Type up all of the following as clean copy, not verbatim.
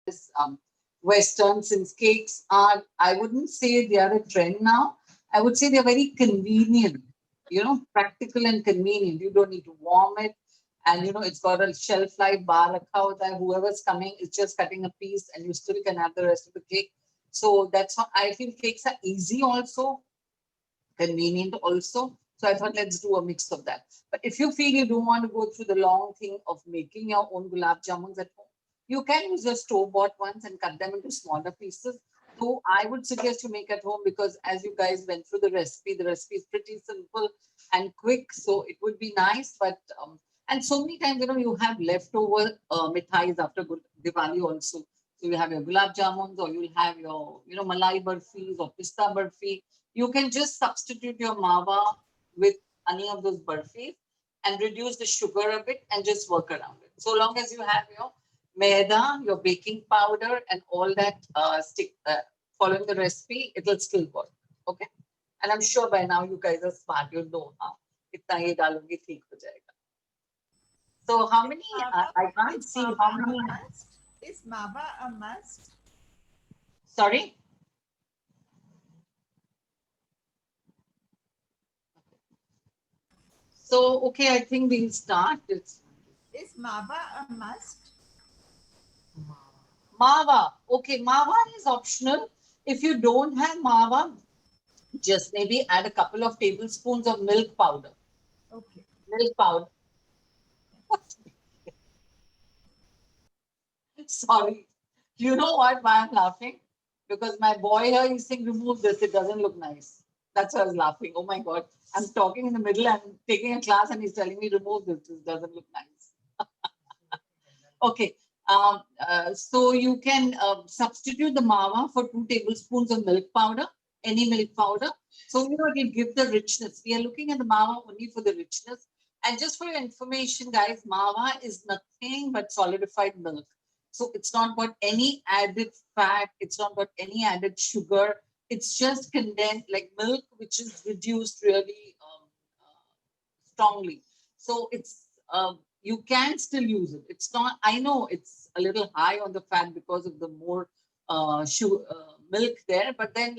this Western, since cakes are, I wouldn't say they are a trend now. I would say they're very convenient, practical and convenient. You don't need to warm it. And it's got a shelf life bar rakha hota hai. Whoever's coming is just cutting a piece and you still can have the rest of the cake. So that's how I feel cakes are easy also, convenient also. So I thought let's do a mix of that. But if you feel you don't want to go through the long thing of making your own gulab jamuns at home, you can use your store-bought ones and cut them into smaller pieces. So I would suggest you make at home because as you guys went through the recipe is pretty simple and quick. So it would be nice. But and so many times, you have leftover mithais after Diwali also. So you have your gulab jamuns or you'll have your, malai barfis or pista barfi. You can just substitute your mawa with any of those burfis and reduce the sugar a bit and just work around it. So long as you have your maida, your baking powder, and all that following the recipe, it will still work. Okay. And I'm sure by now you guys are smart. You know how. Itna ye dalungi theek ho jayega. So how many? I can't Is see Mava how a many. must? Is Mava a must? Sorry. So okay, I think we'll start. It's Is Mava a must? Mawa. Okay, mawa is optional. If you don't have mawa, just maybe add a couple of tablespoons of milk powder. Okay. Milk powder. Sorry. You know what? Why I'm laughing? Because my boy here is saying, remove this. It doesn't look nice. That's why I was laughing. Oh my God. I'm talking in the middle. I'm taking a class and he's telling me, remove this. This doesn't look nice. Okay. So you can substitute the mawa for 2 tablespoons of milk powder, any milk powder. So, it will give the richness. We are looking at the mawa only for the richness. And just for your information, guys, mawa is nothing but solidified milk. So it's not got any added fat. It's not got any added sugar. It's just condensed like milk, which is reduced really strongly. So you can still use it. It's not. I know it's a little high on the fat because of the more sugar, milk there, but then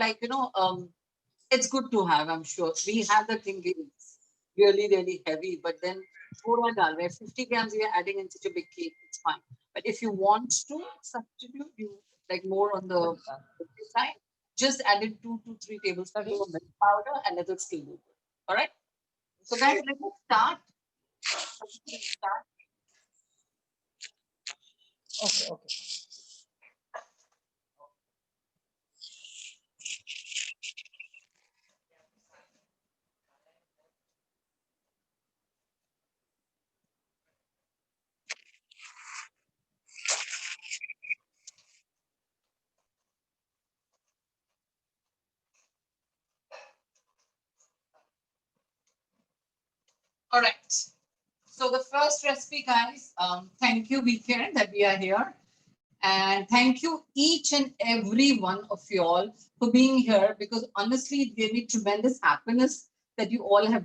it's good to have. I'm sure we have the thing. It's really really heavy, but then thoda dal, where 50 grams we are adding in such a big cake, it's fine. But if you want to substitute, you like more on the healthy side, just added 2 to 3 tablespoons of milk powder, and it'll still do good. All right. So guys, let us start. Okay, okay. All right. So the first recipe, guys, thank you, Weekend, that we are here. And thank you each and every one of you all for being here because honestly, it gave me tremendous happiness that you all have,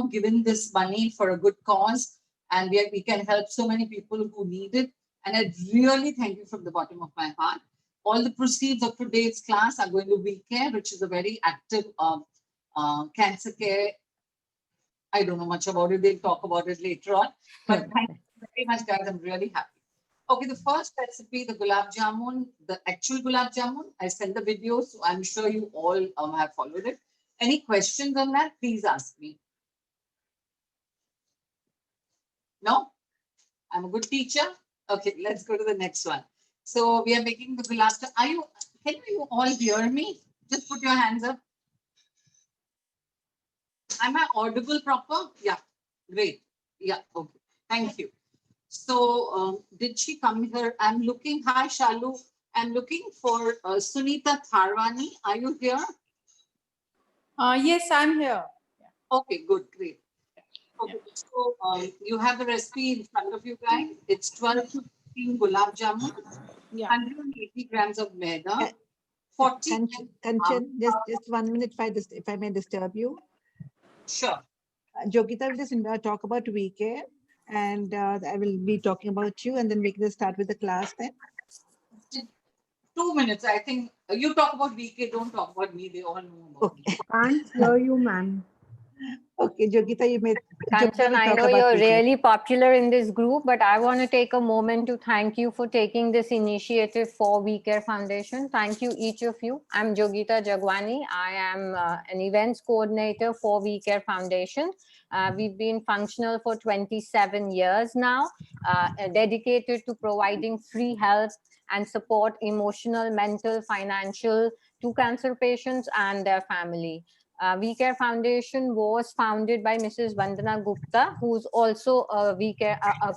given this money for a good cause and we can help so many people who need it. And I really thank you from the bottom of my heart. All the proceeds of today's class are going to We Care, which is a very active cancer care. I don't know much about it. They'll talk about it later on. But thank you very much, guys. I'm really happy. Okay, the first recipe, the gulab jamun, the actual gulab jamun. I sent the video, so I'm sure you all have followed it. Any questions on that? Please ask me. No? I'm a good teacher. Okay, let's go to the next one. So we are making the gulab jamun. Can you all hear me? Just put your hands up. Am I audible proper? Yeah, great. Yeah, okay. Thank you. So, did she come here? I'm looking. Hi, Shalu. I'm looking for Sunita Tharwani. Are you here? Yes, I'm here. Okay, good, great. Okay, so you have the recipe in front of you guys. It's 12 to 15 gulab jamun, Yeah. 180 grams of maida, 40 Kanchan, just 1 minute if I may disturb you. Sure. Jogita will just talk about VK and I will be talking about you and then we can just start with the class then. 2 minutes. I think you talk about VK, don't talk about me. They all know about me. Okay. Can't hear you, ma'am. Okay, Yogita, you may. Kanchan, I know you're really popular in this group, but I want to take a moment to thank you for taking this initiative for We Care Foundation. Thank you, each of you. I'm Jogita Jagwani. I am an events coordinator for We Care Foundation. We've been functional for 27 years now, dedicated to providing free help and support, emotional, mental, financial, to cancer patients and their family. We Care Foundation was founded by Mrs. Vandana Gupta, who's also a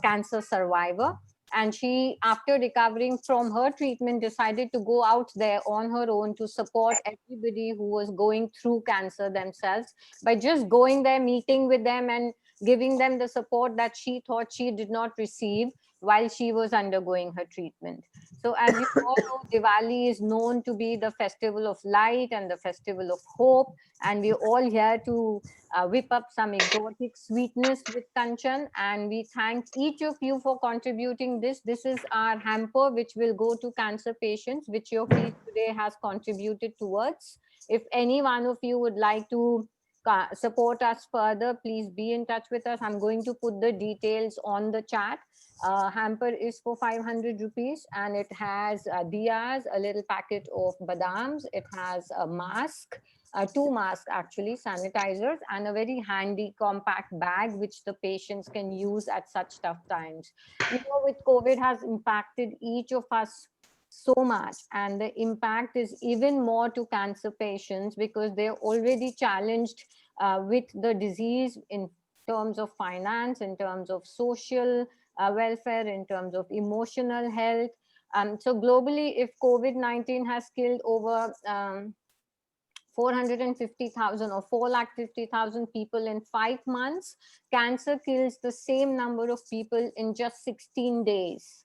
cancer survivor. And she, after recovering from her treatment, decided to go out there on her own to support everybody who was going through cancer themselves by just going there, meeting with them, and giving them the support that she thought she did not receive while she was undergoing her treatment. So as you all know, Diwali is known to be the festival of light and the festival of hope. And we're all here to whip up some exotic sweetness with Kanchan. And we thank each of you for contributing this. This is our hamper, which will go to cancer patients, which your feast today has contributed towards. If any one of you would like to support us further, please be in touch with us. I'm going to put the details on the chat. Hamper is for 500 rupees, and it has diyas, a little packet of badams. It has a mask, 2 masks actually, sanitizers, and a very handy compact bag which the patients can use at such tough times. You know, with COVID has impacted each of us so much, and the impact is even more to cancer patients because they're already challenged with the disease in terms of finance, in terms of social welfare, in terms of emotional health. So globally, if COVID-19 has killed over 450,000 or 450,000 people in 5 months, cancer kills the same number of people in just 16 days.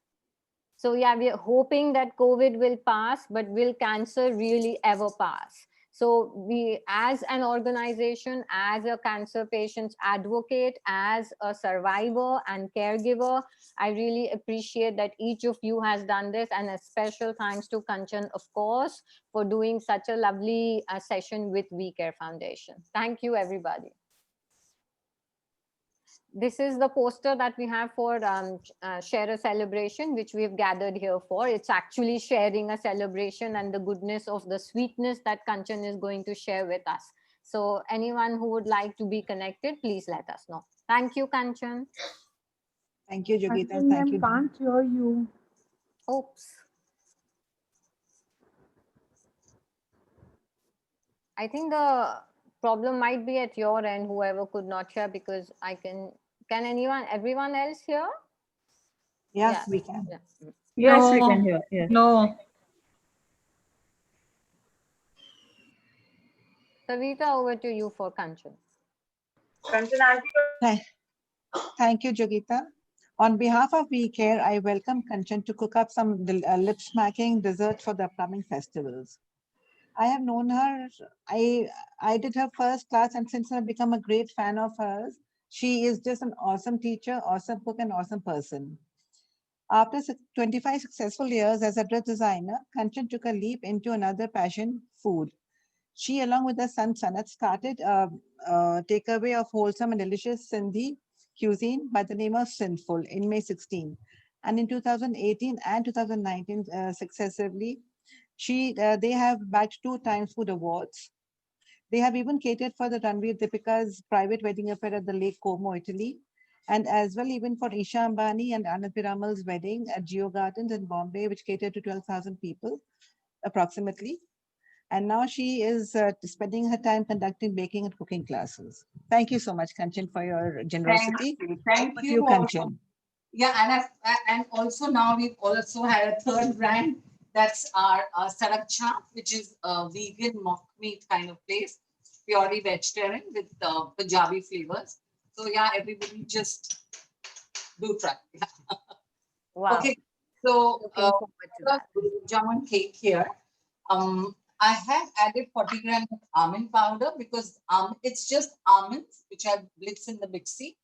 So yeah, we are hoping that COVID will pass, but will cancer really ever pass? So we, as an organization, as a cancer patient's advocate, as a survivor and caregiver, I really appreciate that each of you has done this, and a special thanks to Kanchan, of course, for doing such a lovely session with We Care Foundation. Thank you, everybody. This is the poster that we have for Share a Celebration, which we've gathered here for. It's actually sharing a celebration and the goodness of the sweetness that Kanchan is going to share with us. So anyone who would like to be connected, please let us know. Thank you, Kanchan. Thank you, Yogita. Kanchan, Thank you. ma'am, can't hear you. Oops. I think the problem might be at your end, whoever could not hear, because I can everyone else hear? Yes, Yeah. we can. Yeah. Yes, No. we can hear. Yes. No. Savita, over to you for Kanchan. Thank you, Jogita. On behalf of We Care, I welcome Kanchan to cook up some lip-smacking dessert for the upcoming festivals. I have known her, I did her first class, and since I've become a great fan of hers, she is just an awesome teacher, awesome cook, and awesome person. After 25 successful years as a dress designer, Kanchan took a leap into another passion, food. She, along with her son Sanat, started a takeaway of wholesome and delicious Sindhi cuisine by the name of Sinful in May 16. And in 2018 and 2019, successively, they have bagged 2 times food awards. They have even catered for the Ranveer Deepika's private wedding affair at the Lake Como, Italy, and as well even for Isha Ambani and Anand Piramal's wedding at Geo Gardens in Bombay, which catered to 12,000 people approximately. And now she is spending her time conducting baking and cooking classes. Thank you so much, Kanchan, for your generosity. Thank Over to you. Kanchan. Yeah, and also now we've also had a third brand. That's our Sarak Chaat, which is a vegan mock meat kind of place, purely vegetarian with Punjabi flavors. So yeah, everybody just do try. Wow. Okay, so Looking forward to that. jamun cake here. I have added 40 grams of almond powder because it's just almonds which I blitz in the mixie.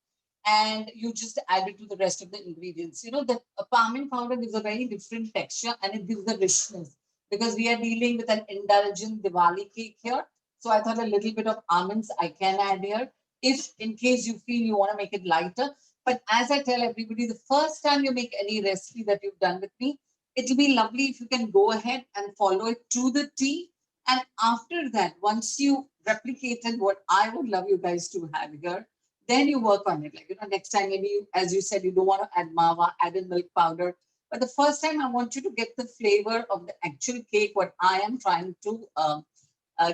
and you just add it to the rest of the ingredients. You know, the palming powder gives a very different texture and it gives a richness because we are dealing with an indulgent Diwali cake here. So I thought a little bit of almonds I can add here if in case you feel you want to make it lighter. But as I tell everybody, the first time you make any recipe that you've done with me, it'll be lovely if you can go ahead and follow it to the T. And after that, once you replicated what I would love you guys to have here, then you work on it. Like, you know, next time, maybe you, as you said, you don't want to add mawa, add in milk powder. But the first time I want you to get the flavor of the actual cake, what I am trying to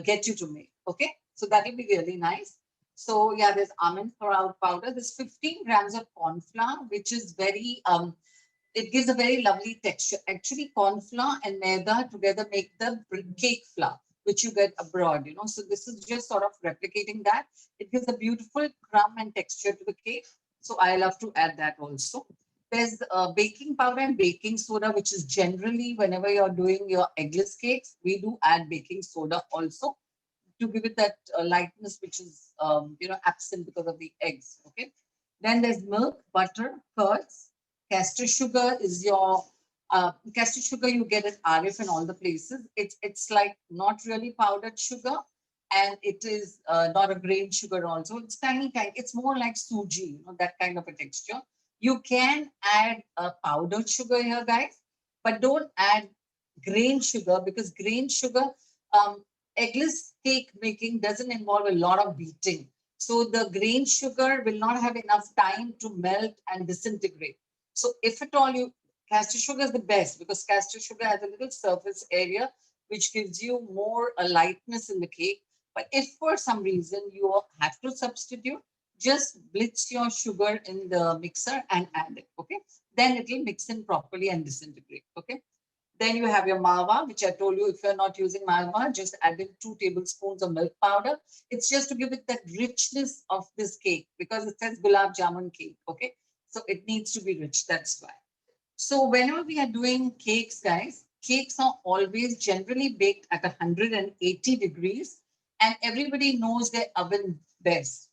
get you to make. Okay. So that will be really nice. So yeah, there's almond powder. There's 15 grams of corn flour, which is very, it gives a very lovely texture. Actually, corn flour and maida together make the cake flour, which you get abroad, you know. So this is just sort of replicating that. It gives a beautiful crumb and texture to the cake. So I love to add that also. There's baking powder and baking soda, which is generally whenever you're doing your eggless cakes, we do add baking soda also to give it that lightness, which is, you know, absent because of the eggs. Okay. Then there's milk, butter, curds. Castor sugar is your castor sugar you get at RF and all the places. It's like not really powdered sugar, and it is not a grain sugar also. It's tiny. It's more like suji, you know, that kind of a texture. You can add powdered sugar here, guys, but don't add grain sugar because grain sugar, eggless cake making doesn't involve a lot of beating. So the grain sugar will not have enough time to melt and disintegrate. So if at all you, castor sugar is the best because castor sugar has a little surface area which gives you more a lightness in the cake. But if for some reason you have to substitute, just blitz your sugar in the mixer and add it. Okay. Then it will mix in properly and disintegrate. Okay. Then you have your mawa, which I told you, if you're not using mawa, just add in 2 tablespoons of milk powder. It's just to give it that richness of this cake because it says gulab jamun cake. Okay. So it needs to be rich. That's why. So whenever we are doing cakes, guys, cakes are always generally baked at 180 degrees and everybody knows their oven best.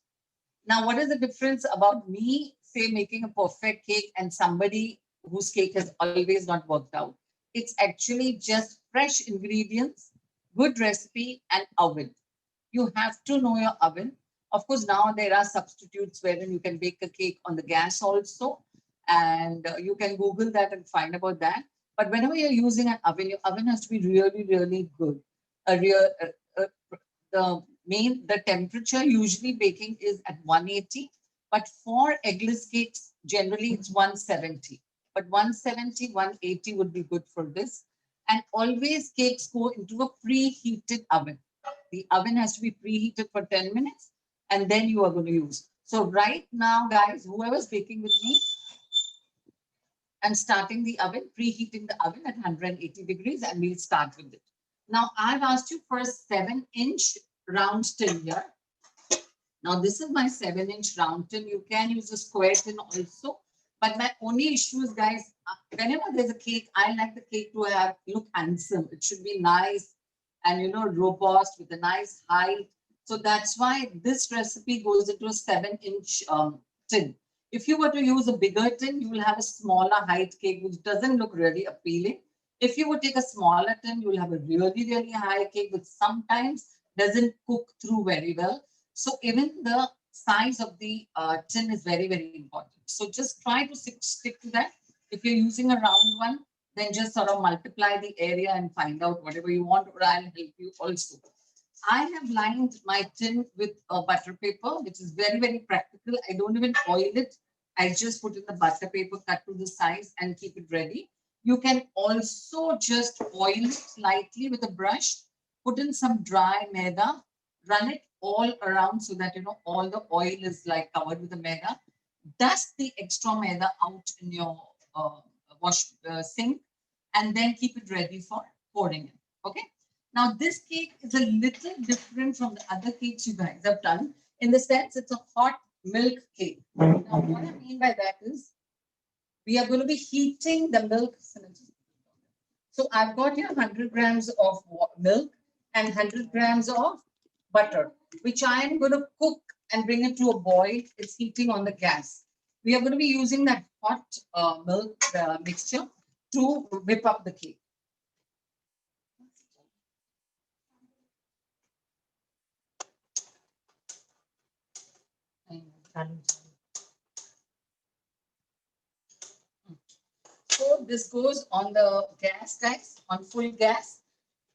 Now, what is the difference about me, say, making a perfect cake and somebody whose cake has always not worked out? It's actually just fresh ingredients, good recipe, and oven. You have to know your oven. Of course, now there are substitutes wherein you can bake a cake on the gas also, and you can Google that and find about that. But whenever you're using an oven, your oven has to be really, really good. A real, the temperature usually baking is at 180, but for eggless cakes, generally it's 170. But 170, 180 would be good for this. And always cakes go into a preheated oven. The oven has to be preheated for 10 minutes and then you are going to use. So right now, guys, whoever's baking with me, I'm starting the oven, preheating the oven at 180 degrees and we'll start with it. Now, I've asked you for a 7-inch round tin here. Now, this is my 7-inch round tin. You can use a square tin also. But my only issue is, guys, whenever there's a cake, I like the cake to have look handsome. It should be nice and, you know, robust with a nice height. So that's why this recipe goes into a 7-inch tin. If you were to use a bigger tin, you will have a smaller height cake, which doesn't look really appealing. If you would take a smaller tin, you will have a really, really high cake, which sometimes doesn't cook through very well. So even the size of the tin is very, very important. So just try to stick to that. If you're using a round one, then just sort of multiply the area and find out whatever you want, or I'll help you also. I have lined my tin with butter paper, which is very, very practical. I don't even oil it. I just put in the butter paper, cut to the size and keep it ready. You can also just oil it slightly with a brush, put in some dry maida, run it all around so that, you know, all the oil is like covered with the maida. Dust the extra maida out in your wash sink and then keep it ready for pouring in. Okay. Now, this cake is a little different from the other cakes you guys have done in the sense it's a hot milk cake. Now, what I mean by that is we are going to be heating the milk. So I've got here 100 grams of milk and 100 grams of butter, which I am going to cook and bring it to a boil. It's heating on the gas. we are going to be using that hot milk mixture to whip up the cake. So this goes on the gas, guys, on full gas.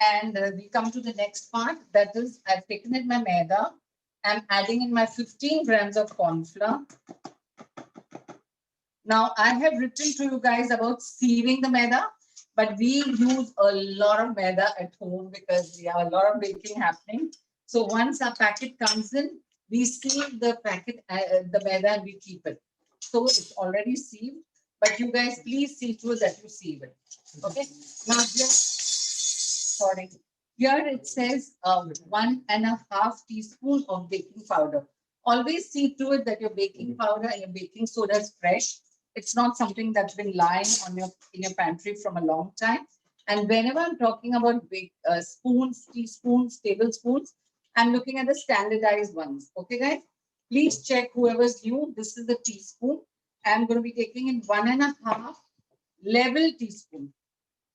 And we come to the next part. That is, I've taken in my maida. I'm adding in my 15 grams of corn flour. Now, I have written to you guys about sieving the maida, but we use a lot of maida at home because we have a lot of baking happening. So once our packet comes in, we sieve the packet, the maida, and we keep it. So it's already sieved, but you guys please see to it that you sieve it. Okay. Now here, sorry. Here it says 1.5 teaspoon of baking powder. Always see to it that your baking powder and your baking soda is fresh. It's not something that's been lying on in your pantry from a long time. And whenever I'm talking about big spoons, teaspoons, tablespoons, I'm looking at the standardized ones. Okay, guys? Please check whoever's new. This is the teaspoon. I'm going to be taking in 1.5 level teaspoon.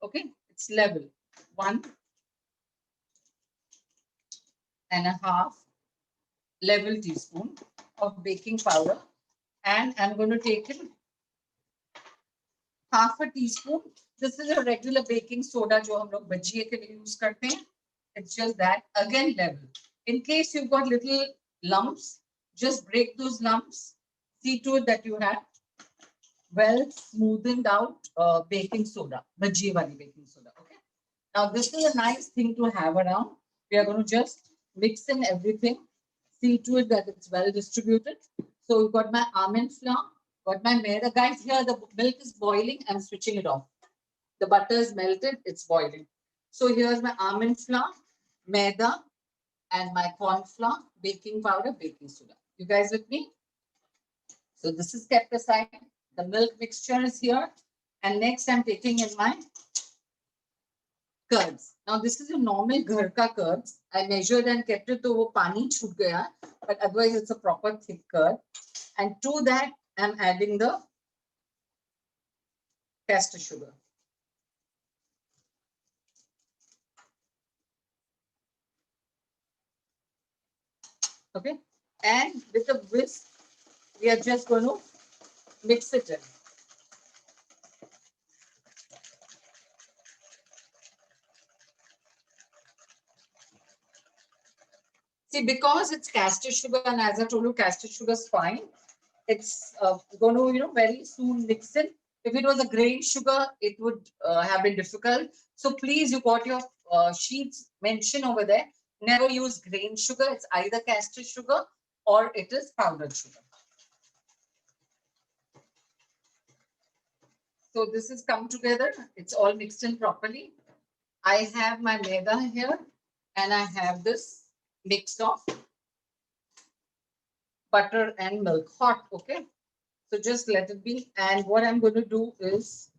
Okay, it's level. 1.5 level teaspoon of baking powder. And I'm going to take in half a teaspoon. This is a regular baking soda जो हम लोग भजिए के लिए use करते हैं. It's just that, again, level. In case you've got little lumps, just break those lumps. See to it that you have well smoothened out baking soda, bhaji wali baking soda. Okay. Now this is a nice thing to have around. We are going to just mix in everything. See to it that it's well distributed. So we've got my almond flour, got my maida. Guys, here the milk is boiling. I'm switching it off. The butter is melted. It's boiling. So here's my almond flour, maida, and my corn flour, baking powder, baking soda. You guys with me? So this is kept aside. The milk mixture is here. And next I'm taking in my curds. Now this is a normal ghar ka curds. I measured and kept it, to wo pani chhut gaya, but otherwise it's a proper thick curd. And to that I'm adding the castor sugar. Okay. And with a whisk, we are just going to mix it in. See, because it's castor sugar, and as I told you, castor sugar is fine. It's going to, very soon mix in. If it was a grain sugar, it would have been difficult. So please, you got your sheets mentioned over there. Never use grain sugar. It's either castor sugar or it is powdered sugar. So this has come together. It's all mixed in properly. I have my maida here and I have this mixed off butter and milk hot. Okay. So just let it be. And what I'm going to do is,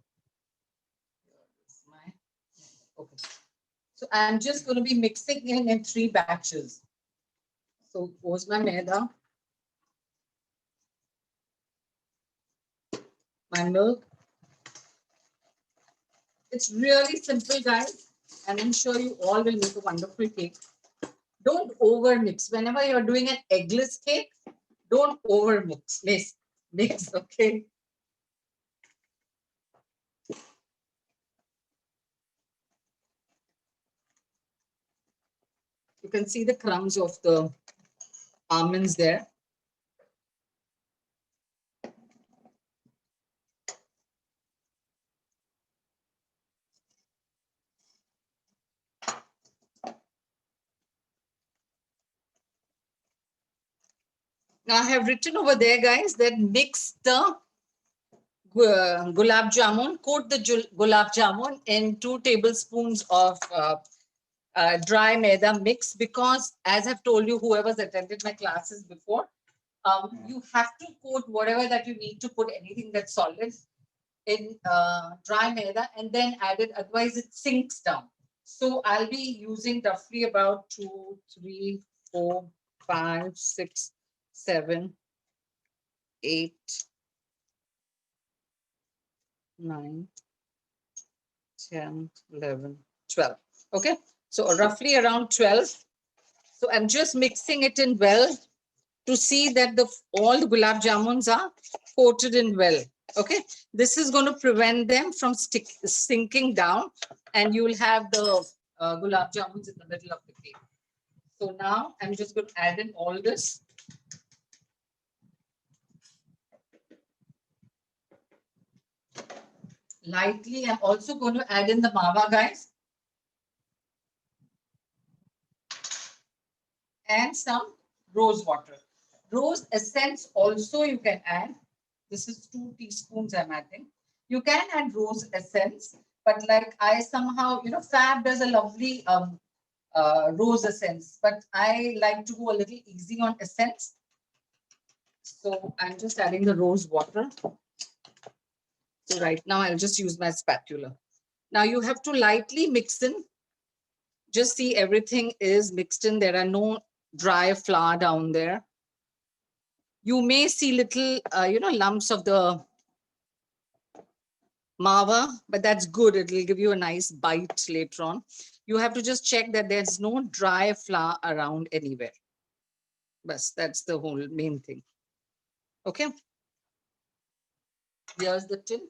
okay. So I'm just going to be mixing in 3 batches. So goes my maida, my milk. It's really simple, guys. And I'm sure you all will make a wonderful cake. Don't over mix. Whenever you're doing an eggless cake, don't over mix. Mix, okay? You can see the crumbs of the almonds there. Now I have written over there, guys, that mix the gulab jamun, coat the gulab jamun in 2 tablespoons of dry maida mix, because as I've told you, whoever's attended my classes before, you have to coat whatever that you need to put, anything that's solid, in dry maida and then add it, otherwise it sinks down. So I'll be using roughly about 2, 3, 4, 5, 6, 7, 8, 9, 10, 11, 12. Okay, so roughly around 12. So I'm just mixing it in well to see that all the gulab jamuns are coated in well. Okay, this is going to prevent them from sinking down, and you will have the gulab jamuns in the middle of the cake. So now I'm just going to add in all this. Lightly, I'm also going to add in the mawa, guys. And some rose water. Rose essence also you can add. This is 2 teaspoons I'm adding. You can add rose essence, but like I somehow, Fab does a lovely rose essence, but I like to go a little easy on essence. So I'm just adding the rose water. So right now I'll just use my spatula. Now you have to lightly mix in. Just see everything is mixed in. There are no dry flour down there. You may see little, lumps of the mawa, but that's good. It will give you a nice bite later on. You have to just check that there's no dry flour around anywhere. But that's the whole main thing. Okay. Here's the tin.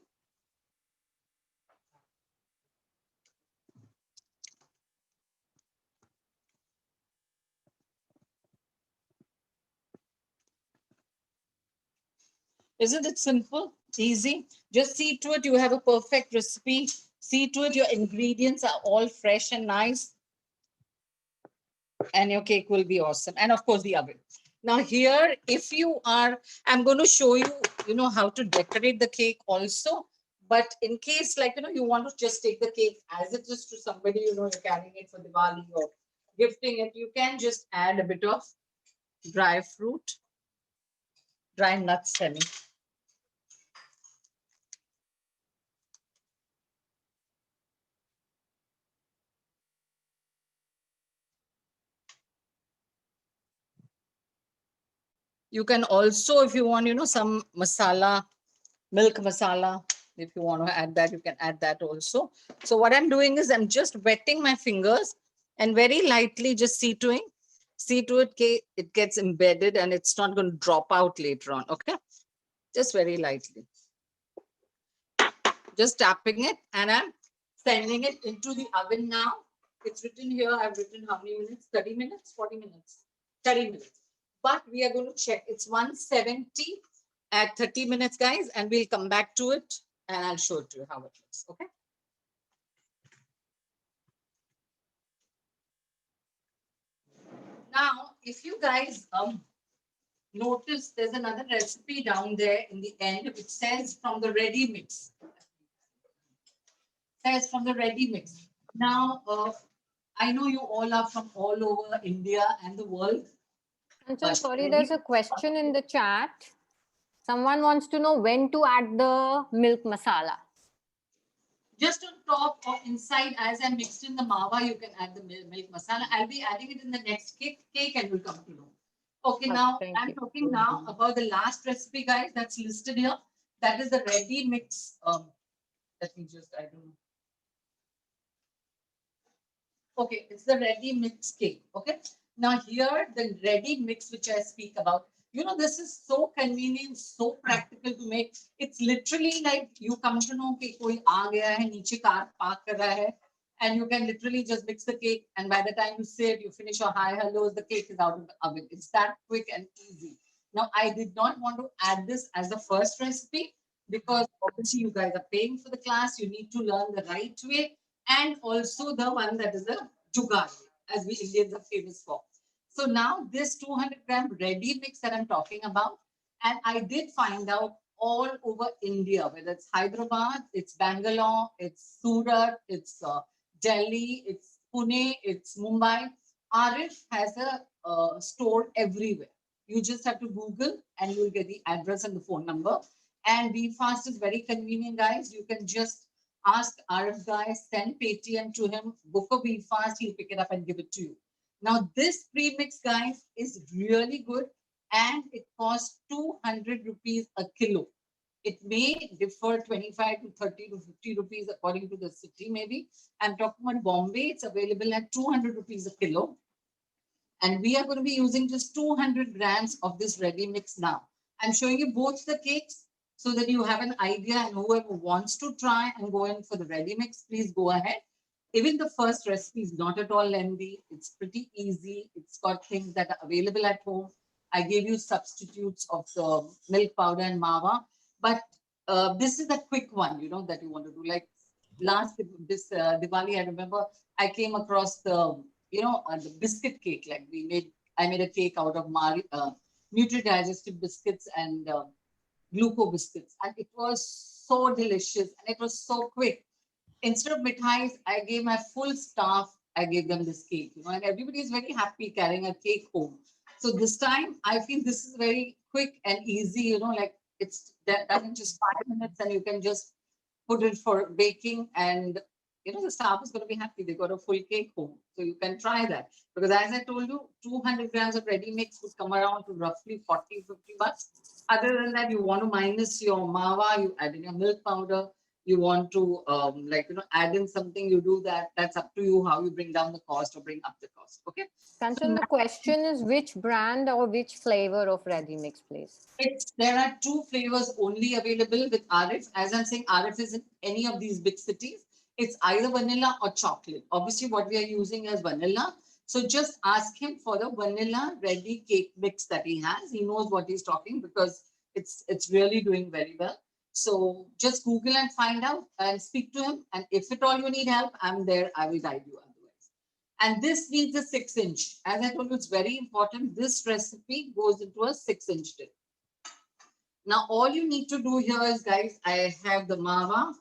Isn't it simple, easy? Just see to it you have a perfect recipe. See to it your ingredients are all fresh and nice. And your cake will be awesome. And of course the oven. Now here, if you are, I'm going to show you, how to decorate the cake also. But in case you want to just take the cake as it is to somebody, you're carrying it for Diwali or gifting it, you can just add a bit of dry fruit, dry nuts, You can also, if you want, some masala, milk masala, if you want to add that, you can add that also. So what I'm doing is I'm just wetting my fingers and very lightly just see to it, it gets embedded and it's not going to drop out later on. Okay. Just very lightly. Just tapping it and I'm sending it into the oven now. It's written here, I've written how many minutes? 30 minutes, 40 minutes, 30 minutes. But we are going to check. It's 170 at 30 minutes, guys, and we'll come back to it and I'll show it to you how it looks. Okay. Now, if you guys notice, there's another recipe down there in the end which says from the ready mix. Says from the ready mix. Now, I know you all are from all over India and the world. I'm so sorry, there's a question in the chat. Someone wants to know when to add the milk masala. Just on top or inside, as I mixed in the mawa, you can add the milk masala. I'll be adding it in the next cake and we'll come to know. Okay, now I'm talking now about the last recipe, guys, that's listed here. That is the ready mix. Let me just, I don't know. Okay, it's the ready mix cake. Okay, now here the ready mix which I speak about. This is so convenient, so practical to make. It's literally like you come to know कि कोई आ गया है नीचे car park कर रहा है, and you can literally just mix the cake. And by the time you sit, you finish your hi hellos, the cake is out of the oven. It's that quick and easy. Now I did not want to add this as the first recipe because obviously you guys are paying for the class. You need to learn the right way. And also the one that is the jugaad, as we Indians are famous for. So now this 200-gram ready mix that I'm talking about, and I did find out all over India, whether it's Hyderabad, it's Bangalore, it's Surat, it's Delhi, it's Pune, it's Mumbai. Arif has a store everywhere. You just have to Google and you'll get the address and the phone number. And BeFast is very convenient, guys. You can just ask Arif guy, send Paytm to him, book a BeFast, he'll pick it up and give it to you. Now this premix, guys, is really good and it costs 200 rupees a kilo. It may differ 25 to 30 to 50 rupees according to the city, maybe. I'm talking about Bombay, it's available at 200 rupees a kilo. And we are going to be using just 200 grams of this ready mix now. I'm showing you both the cakes so that you have an idea, and whoever wants to try and go in for the ready mix, please go ahead. Even the first recipe is not at all lengthy. It's pretty easy. It's got things that are available at home. I gave you substitutes of the milk powder and mawa, but this is a quick one, you know, that you want to do. Like last this Diwali, I remember I came across the, you know, the biscuit cake. Like I made a cake out of Nutri-Digestive biscuits and gluco biscuits, and it was so delicious and it was so quick. Instead of mithais, I gave my full staff, I gave them this cake, you know, and everybody is very happy carrying a cake home. So this time, I feel this is very quick and easy, you know, like it's that in just 5 minutes and you can just put it for baking, and you know the staff is going to be happy. They got a full cake home. So you can try that. Because as I told you, 200 grams of ready mix would come around to roughly 40, 50 bucks. Other than that, you want to minus your mawa, you add in your milk powder, you want to like, you know, add in something, you do that. That's up to you how you bring down the cost or bring up the cost. Okay. Kanchan, the question is which brand or which flavor of ready mix, please? There are two flavors only available with Arif. As I'm saying, Arif is in any of these big cities. It's either vanilla or chocolate. Obviously, what we are using is vanilla. So just ask him for the vanilla ready cake mix that he has. He knows what he's talking because it's really doing very well. So just Google and find out and speak to him. And if at all you need help, I'm there. I will guide you otherwise. And this needs a 6-inch. As I told you, it's very important. This recipe goes into a 6-inch tin. Now, all you need to do here is, guys, I have the mawa.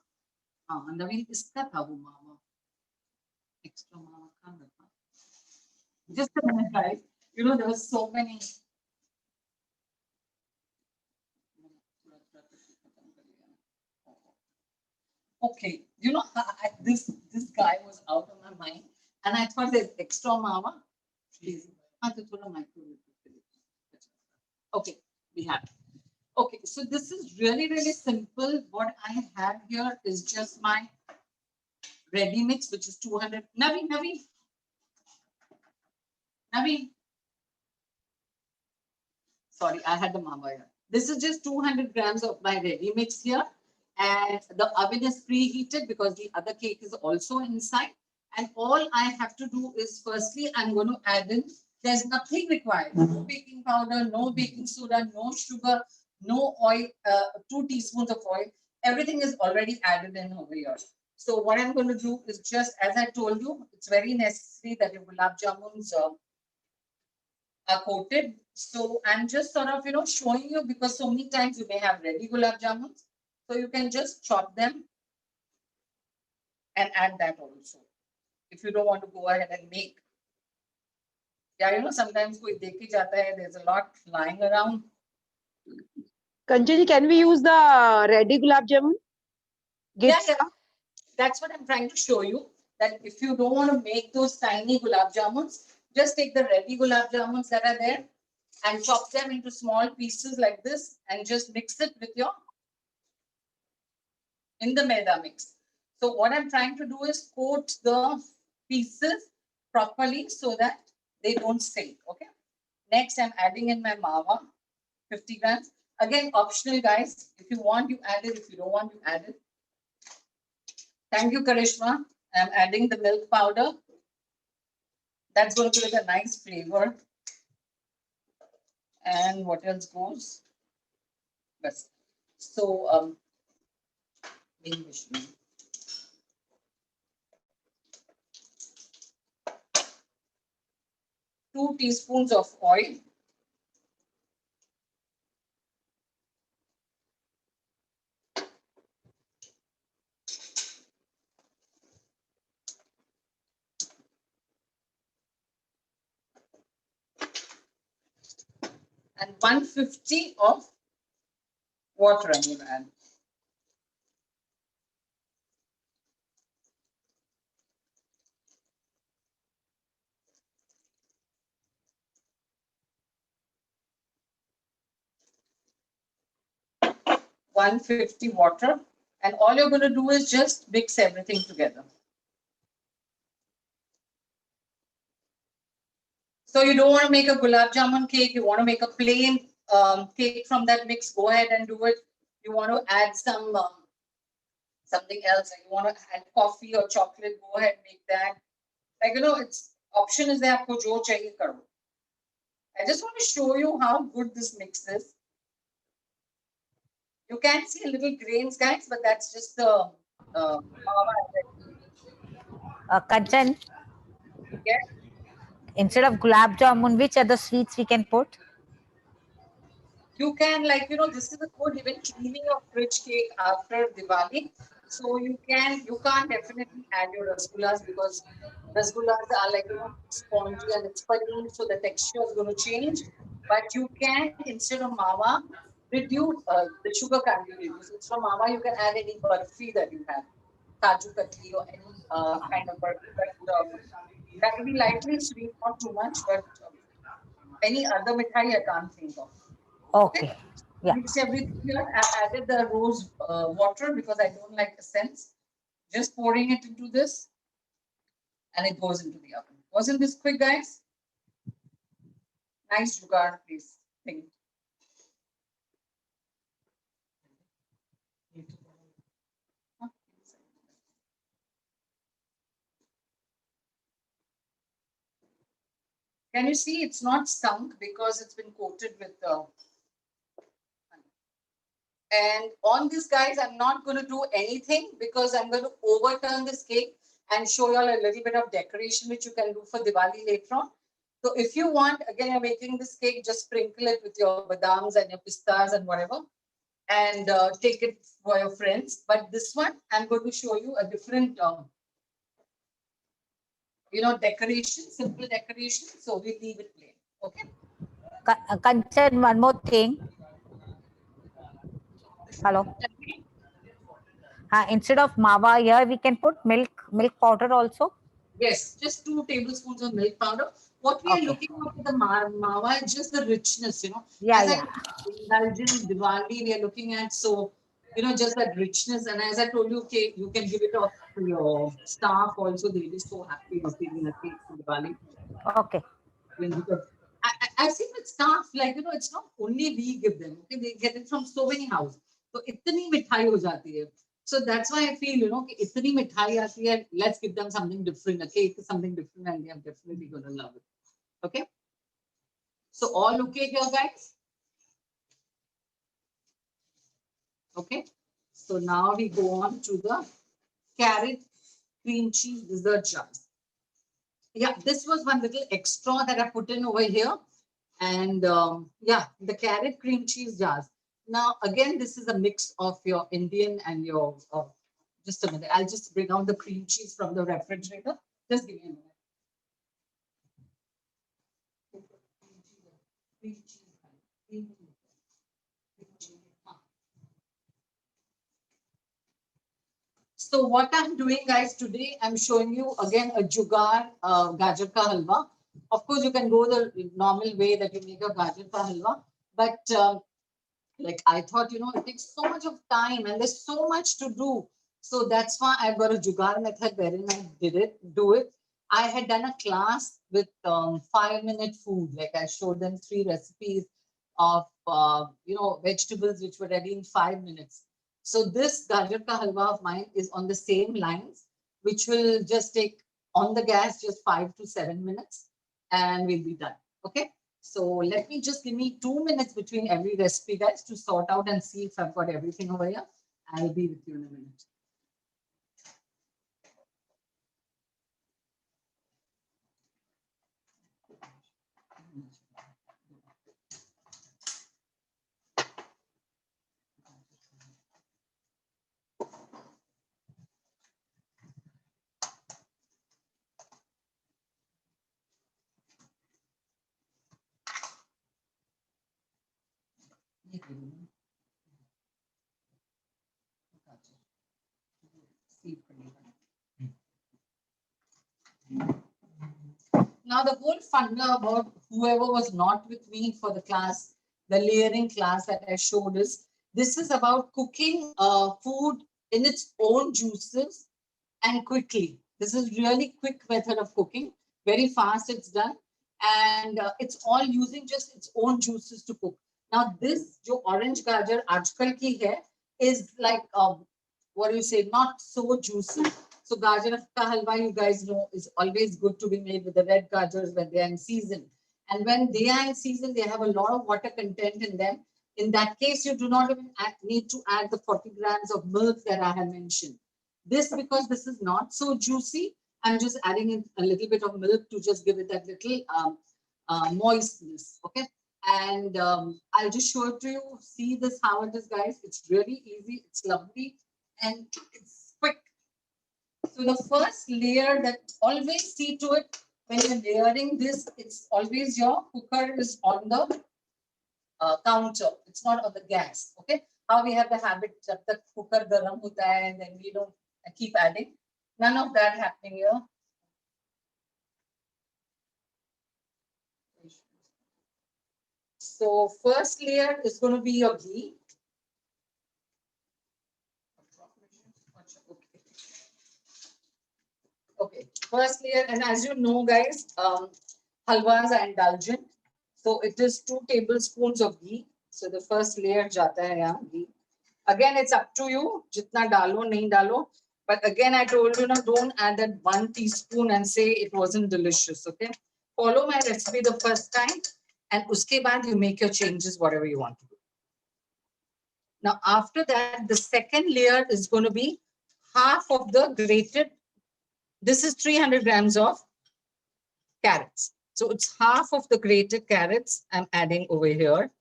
Naveen, iska tha wo mawa. Extra mawa kahan rakha? Just a minute, guys. You know, there were so many. Okay, you know, this guy was out of my mind, and I thought there's extra mawa. Please, okay, we have. Okay, so this is really, really simple. What I have here is just my ready mix, which is 200. Naveen. Sorry, I had the mama here. This is just 200 grams of my ready mix here. And the oven is preheated because the other cake is also inside. And all I have to do is, firstly, I'm going to add in, there's nothing required. No baking powder, no baking soda, no sugar, no oil, 2 teaspoons of oil. Everything is already added in over here. So what I'm going to do is just, as I told you, it's very necessary that your gulab jamuns are coated. So I'm just sort of, you know, showing you because so many times you may have ready gulab jamuns. So you can just chop them and add that also. If you don't want to go ahead and make. Yeah, you know, sometimes there's a lot lying around. Kanchana, can we use the ready gulab jamun? Yeah. That's what I'm trying to show you. That if you don't want to make those tiny gulab jamuns, just take the ready gulab jamuns that are there and chop them into small pieces like this and just mix it with your in the maida mix. So what I'm trying to do is coat the pieces properly so that they don't sink. Okay. Next, I'm adding in my mawa, 50 grams. Again, optional, guys. If you want, you add it. If you don't want, you add it. Thank you, Karishma. I'm adding the milk powder. That's going to give it a nice flavor. And what else goes? Best. So, 2 teaspoons of oil. And 150 of water I'm going to add. 150 water, and all you're going to do is just mix everything together. So you don't want to make a gulab jamun cake, you want to make a plain cake from that mix, go ahead and do it. You want to add some something else, like you want to add coffee or chocolate, go ahead, make that. Like, you know, it's option is there, aapko jo chahiye karo. I just want to show you how good this mix is. You can see a little grains, guys, but that's just the Kanchan, yeah. instead of gulab jamun, which other sweets we can put? You can, like, you know, this is a good even cleaning your fridge cake after Diwali. So you can't definitely add your rasgullas because rasgullas are like, you know, spongy and it's funny, so the texture is going to change. But you can, instead of mawa, reduce the sugar can be reduced. Instead of mawa, you can add any barfi that you have, kaju katli or any kind of barfi. But that will be lightly sweet, not too much. But any other mithai I can't think of. Okay. Yeah. Mix everything here. I added the rose water because I don't like the scents. Just pouring it into this and it goes into the oven. Wasn't this quick, guys? Nice jugaad, please. Thing. Can you see it's not sunk because it's been coated with and on this, guys, I'm not going to do anything because I'm going to overturn this cake and show you all a little bit of decoration which you can do for Diwali later on. So if you want, again, you're making this cake, just sprinkle it with your badams and your pistas and whatever, and take it for your friends. But this one, I'm going to show you a different, you know, decoration, simple decoration. So we leave it plain. Okay. Kanchan, one more thing. Hello. Instead of mawa here, we can put milk powder also. Yes, just 2 tablespoons of milk powder. What we are looking at with the mawa is just the richness, you know. Yeah, as yeah. I indulge in Diwali, we are looking at, so, you know, just that richness. And as I told you, okay, you can give it off to your staff also. They'll be so happy receiving a cake for Diwali. Okay. Because I've seen with staff, like, you know, it's not only we give them, okay, they get it from so many houses. So itni mithai ho jati hai. So that's why I feel, you know, itni mithai aati hai, let's give them something different. A cake is something different and they are definitely going to love it. Okay. So all okay here, guys? Okay. So now we go on to the carrot cream cheese dessert jars. Yeah, this was one little extra that I put in over here. And yeah, the carrot cream cheese jars. Now, again, this is a mix of your Indian and your, just a minute. I'll just bring out the cream cheese from the refrigerator. Just give me a minute. So what I'm doing, guys, today, I'm showing you again a jugaad gajar ka halwa. Of course, you can go the normal way that you make a gajar ka halwa, but like I thought, you know, it takes so much of time and there's so much to do. So that's why I've got a jugaad method wherein I do it. I had done a class with 5-minute food. Like I showed them 3 recipes of, you know, vegetables which were ready in 5 minutes. So this gajar ka halwa of mine is on the same lines, which will just take on the gas just 5 to 7 minutes and we'll be done. Okay. So let me just give me 2 minutes between every recipe, guys, to sort out and see if I've got everything over here. I'll be with you in a minute. Now the whole funda about whoever was not with me for the class, the layering class that I showed is This is about cooking food in its own juices and quickly. This is really quick method of cooking. Very fast it's done. And it's all using just its own juices to cook. Now this jo orange gajar aajkal ki hai is like, what do you say, not so juicy. So gajar ka halwa, you guys know, is always good to be made with the red gajars when they are in season. And when they are in season, they have a lot of water content in them. In that case, you do not even need to add the 40 grams of milk that I have mentioned. This, because this is not so juicy, I'm just adding in a little bit of milk to just give it that little moistness, okay? And I'll just show it to you. See this, how it is, guys. It's really easy, it's lovely, and it's quick. So the first layer, that always see to it, when you're layering this, it's always your cooker is on the counter. It's not on the gas, okay? How we have the habit, jab tak cooker garam hota hai, and then we don't keep adding. None of that happening here. So first layer is going to be your ghee. Okay, first layer, and as you know, guys, halwas are indulgent. So it is 2 tablespoons of ghee. So the first layer jata hai yahan ghee. Again, it's up to you. Jitna dalo, nahi dalo. But again, I told you, don't add that 1 teaspoon and say it wasn't delicious. Okay. Follow my recipe the first time, and uske baad you make your changes, whatever you want to do. Now, after that, the second layer is going to be half of the grated. This is 300 grams of carrots. So it's half of the grated carrots I'm adding over here.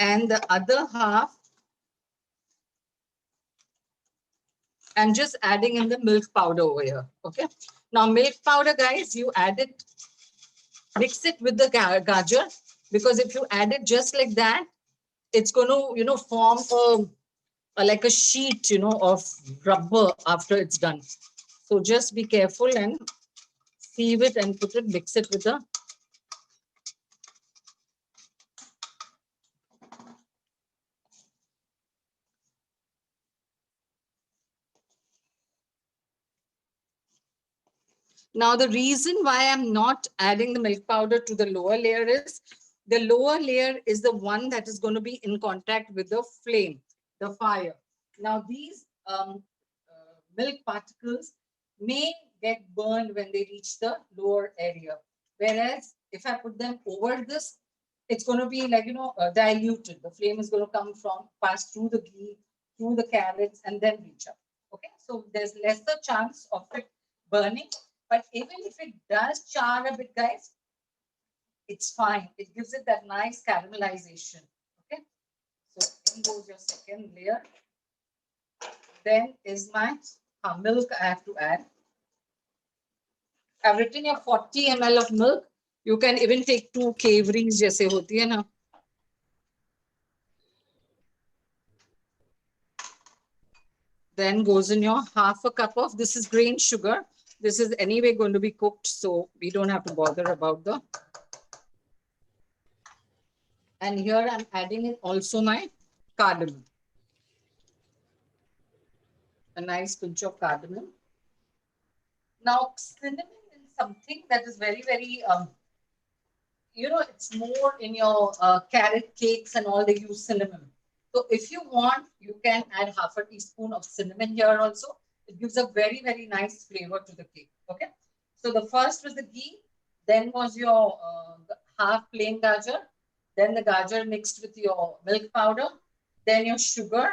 And the other half, I'm just adding in the milk powder over here. Okay. Now milk powder, guys, you add it, mix it with the gajar, because if you add it just like that, it's going to, form like a sheet, of rubber after it's done. So just be careful and sieve it and put it, mix it with the Now, the reason why I'm not adding the milk powder to the lower layer is the lower layer is the one that is going to be in contact with the flame, the fire. Now, these milk particles may get burned when they reach the lower area. Whereas if I put them over this, it's going to be like, diluted. The flame is going to pass through the ghee, through the carrots, and then reach up. Okay, so there's lesser chance of it burning. But even if it does char a bit, guys, it's fine. It gives it that nice caramelization. Okay. So in goes your second layer. Then is my milk I have to add. I've written here 40 ml of milk. You can even take 2 kaveries jaise hoti hai na. Then goes in your half a cup of, this is grain sugar. This is anyway going to be cooked, so we don't have to bother about the. And here I'm adding in also my cardamom. A nice pinch of cardamom. Now, cinnamon is something that is very, very, it's more in your carrot cakes and all, they use cinnamon. So if you want, you can add half a teaspoon of cinnamon here also. It gives a very, very nice flavor to the cake. Okay. So the first was the ghee, then was your half plain gajar, then the gajar mixed with your milk powder, then your sugar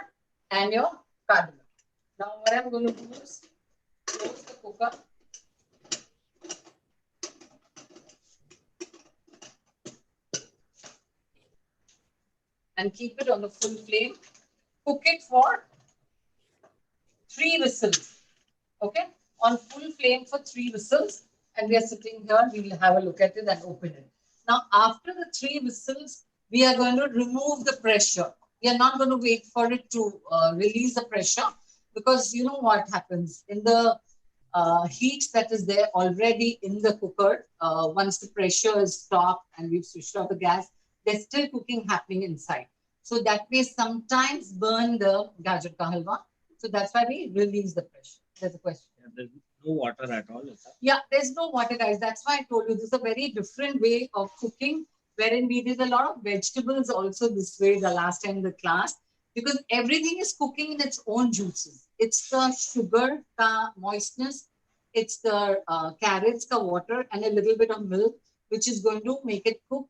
and your cardamom. Now what I'm going to do is close the cooker. And keep it on the full flame. Cook it for 3 whistles. Okay, on full flame for 3 whistles, and we are sitting here. We will have a look at it and open it. Now, after the 3 whistles, we are going to remove the pressure. We are not going to wait for it to release the pressure, because you know what happens in the heat that is there already in the cooker. Once the pressure is stopped and we've switched off the gas, there's still cooking happening inside. So that may sometimes burn the gajar ka halwa. So that's why we release the pressure. There's a question. Yeah, there's no water at all. Is that? Yeah, there's no water, guys. That's why I told you this is a very different way of cooking, wherein we did a lot of vegetables also this way the last time in the class, because everything is cooking in its own juices. It's the sugar, the moistness, it's the carrots, the water, and a little bit of milk, which is going to make it cook.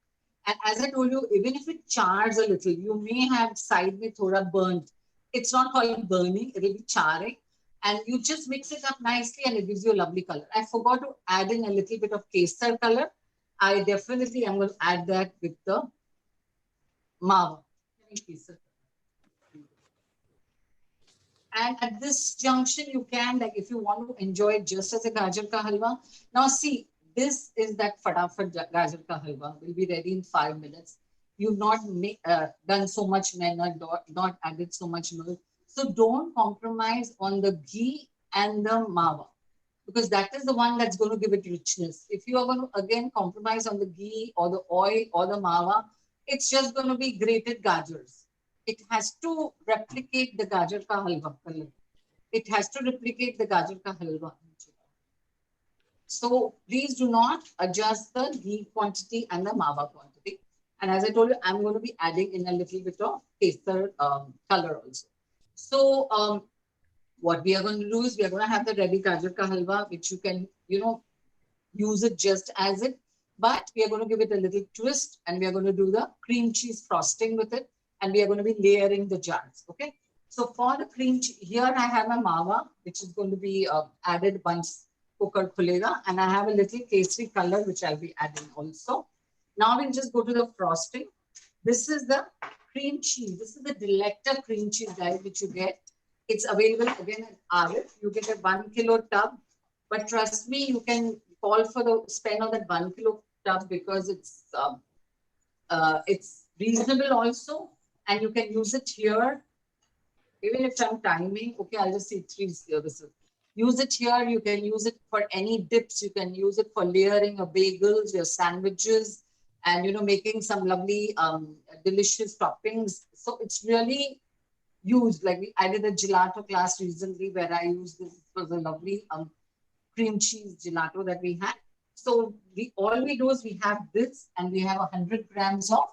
And as I told you, even if it chars a little, you may have side mein thoda burnt. It's not called burning, it will be charring. And you just mix it up nicely and it gives you a lovely color. I forgot to add in a little bit of kesar color. I definitely am going to add that with the mawa. And at this junction, you can, like, if you want to enjoy it just as a gajar ka halwa. Now see, this is that fatafat gajar ka halwa. Will be ready in 5 minutes. You've not done so much mehnat, not added so much milk. So don't compromise on the ghee and the mawa, because that is the one that's going to give it richness. If you are going to again compromise on the ghee or the oil or the mawa, it's just going to be grated gajars. It has to replicate the gajar ka halwa color. It has to replicate the gajar ka halwa. So please do not adjust the ghee quantity and the mawa quantity. And as I told you, I'm going to be adding in a little bit of kesar color also. So what we are going to do is we are going to have the ready gajar ka halwa, which you can, use it just as it. But we are going to give it a little twist and we are going to do the cream cheese frosting with it. And we are going to be layering the jars. Okay. So for the cream cheese, here I have a mawa, which is going to be added once cooker khulega. And I have a little kesari color, which I'll be adding also. Now we'll just go to the frosting. This is the cream cheese. This is the Delecta cream cheese, guys, which you get. It's available again at RF. You get a 1 kilo tub. But trust me, you can call for the spend on that 1 kilo tub because it's reasonable also. And you can use it here. Even if I'm timing, okay, I'll just see 3 services. Use it here. You can use it for any dips. You can use it for layering your bagels, your sandwiches, and making some lovely delicious toppings. So it's really used. Like I did a gelato class recently where I used this. It was a lovely cream cheese gelato that we had. So all we do is we have this and we have 100 grams of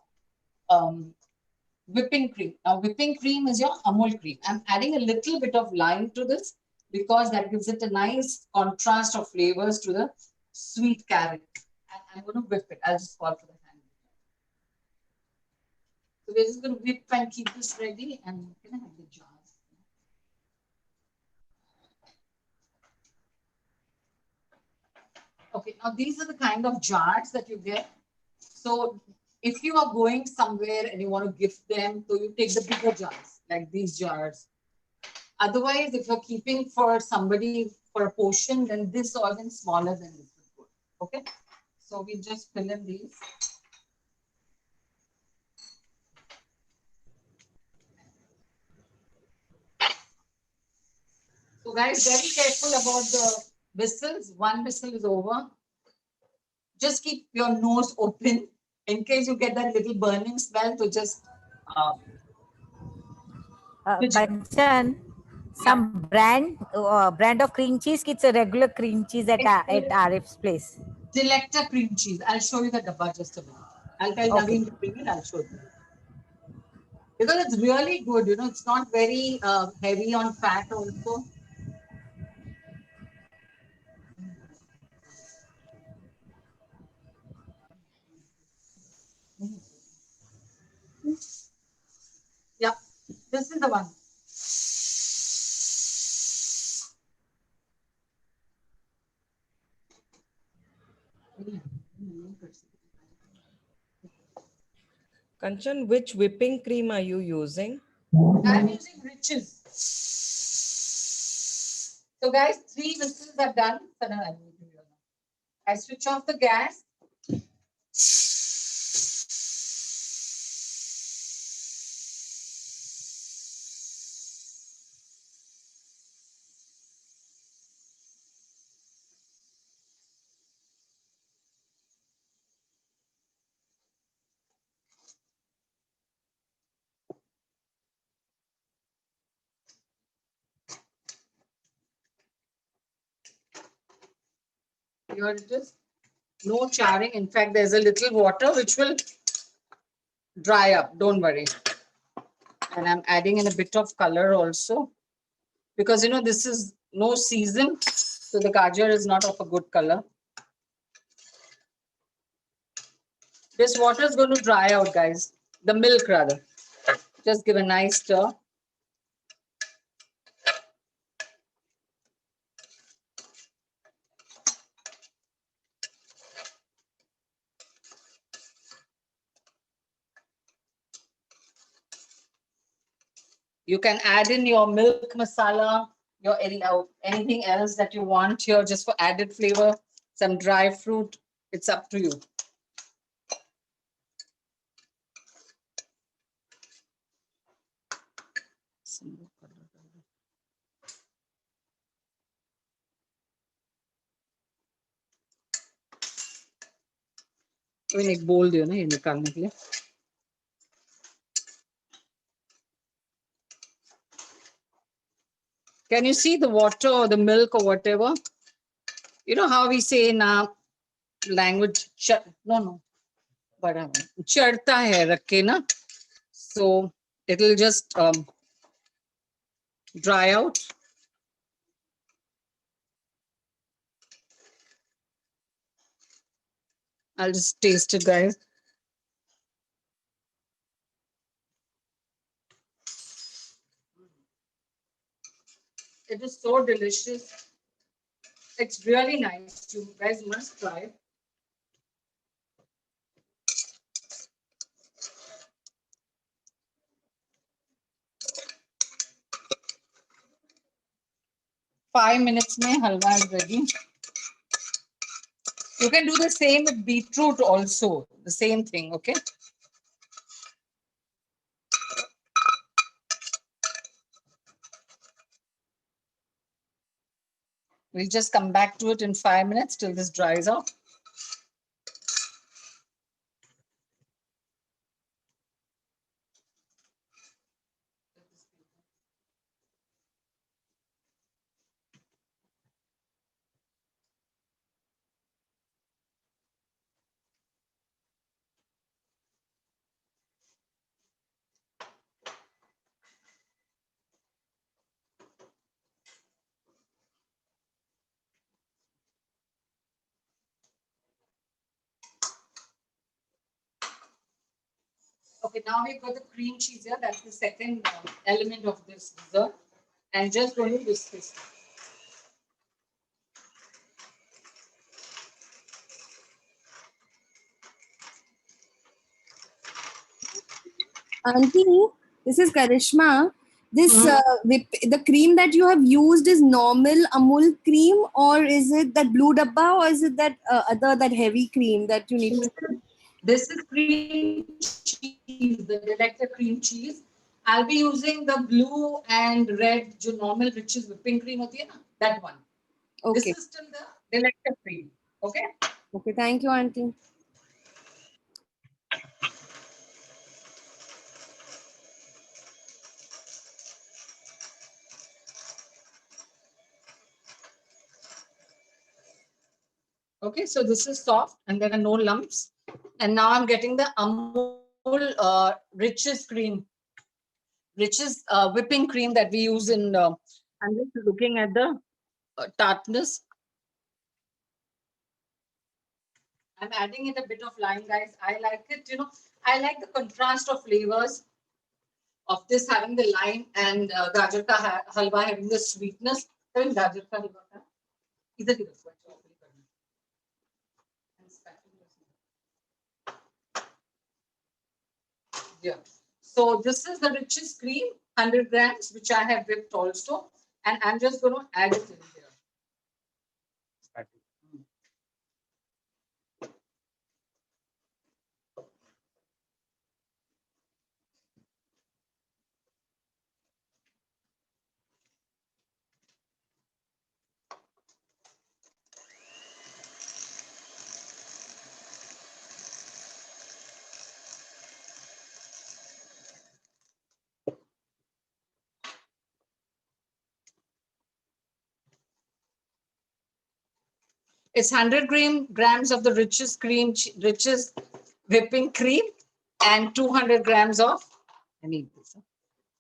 whipping cream. Now whipping cream is your Amul cream. I'm adding a little bit of lime to this because that gives it a nice contrast of flavors to the sweet carrot. And I'm going to whip it. I'll just call for the hand. So we're just going to whip and keep this ready, and can I have the jars? Okay, now these are the kind of jars that you get. So if you are going somewhere and you want to gift them, so you take the bigger jars, like these jars. Otherwise, if you're keeping for somebody for a portion, then this or even smaller than this is good. Okay, so we just fill in these. So guys, very careful about the whistles. One whistle is over. Just keep your nose open in case you get that little burning smell. To just Kanchan, some brand of cream cheese. It's a regular cream cheese at Arif's place. Delecta cream cheese. I'll show you the dabba just a minute. I'll tell Naveen to bring it. I'll show you. Because it's really good. It's not very heavy on fat also. Yeah, this is the one. Kanchan, which whipping cream are you using? I'm using Riches. So guys, 3 whistles are done. I switch off the gas. Here it is. No charring. In fact, there's a little water which will dry up. Don't worry. And I'm adding in a bit of color also because you know this is no season, so the gajar is not of a good color. This water is going to dry out, guys. The milk rather. Just give a nice stir. You can add in your milk masala, your anything else that you want here just for added flavor, some dry fruit. It's up to you. एक बोल दियो ना ये निकालने के लिए. Can you see the water or the milk or whatever? You know how we say in our language, no, चढ़ता है रख के ना. So it'll just dry out. I'll just taste it, guys. It is so delicious. It's really nice. You guys must try it. Five minutes mein halwa is ready. You can do the same with beetroot also. The same thing, okay? We'll just come back to it in 5 minutes till this dries out. Okay, now we've got the cream cheese here. That's the second element of this dessert. And just going to whisk this. Auntie, this is Karishma. The cream that you have used is normal Amul cream, or is it that blue dabba, or is it that that heavy cream that you need to? This is cream cheese, the delector cream cheese. I'll be using the blue and red, jo normal Riches whipping cream hoti hai na, that one. Okay. This is still the delector cream. Okay. Okay. Thank you, Auntie. Okay, so this is soft and there are no lumps. And now I'm getting the Amul Riches cream, Riches whipping cream that we use in, I'm just looking at the tartness. I'm adding in a bit of lime, guys. I like it, you know, I like the contrast of flavors of this having the lime and gajar ka halwa having the sweetness. Gajar ka halwa ka. Idhar hi rakho, actually karna. Yeah. So this is the Riches cream, 100 grams, which I have whipped also. And I'm just going to add it in here. It's 100 grams of the richest whipping cream and 200 grams of, I need this,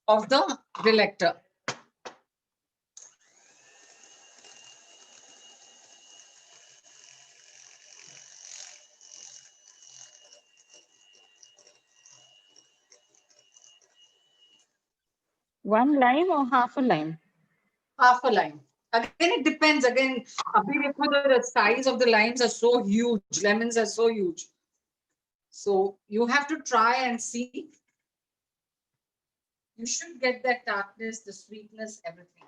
of the Delector. One lime or half a lime? Half a lime. Again, it depends. Again, the size of the limes are so huge. Lemons are so huge. So you have to try and see. You should get that tartness, the sweetness, everything.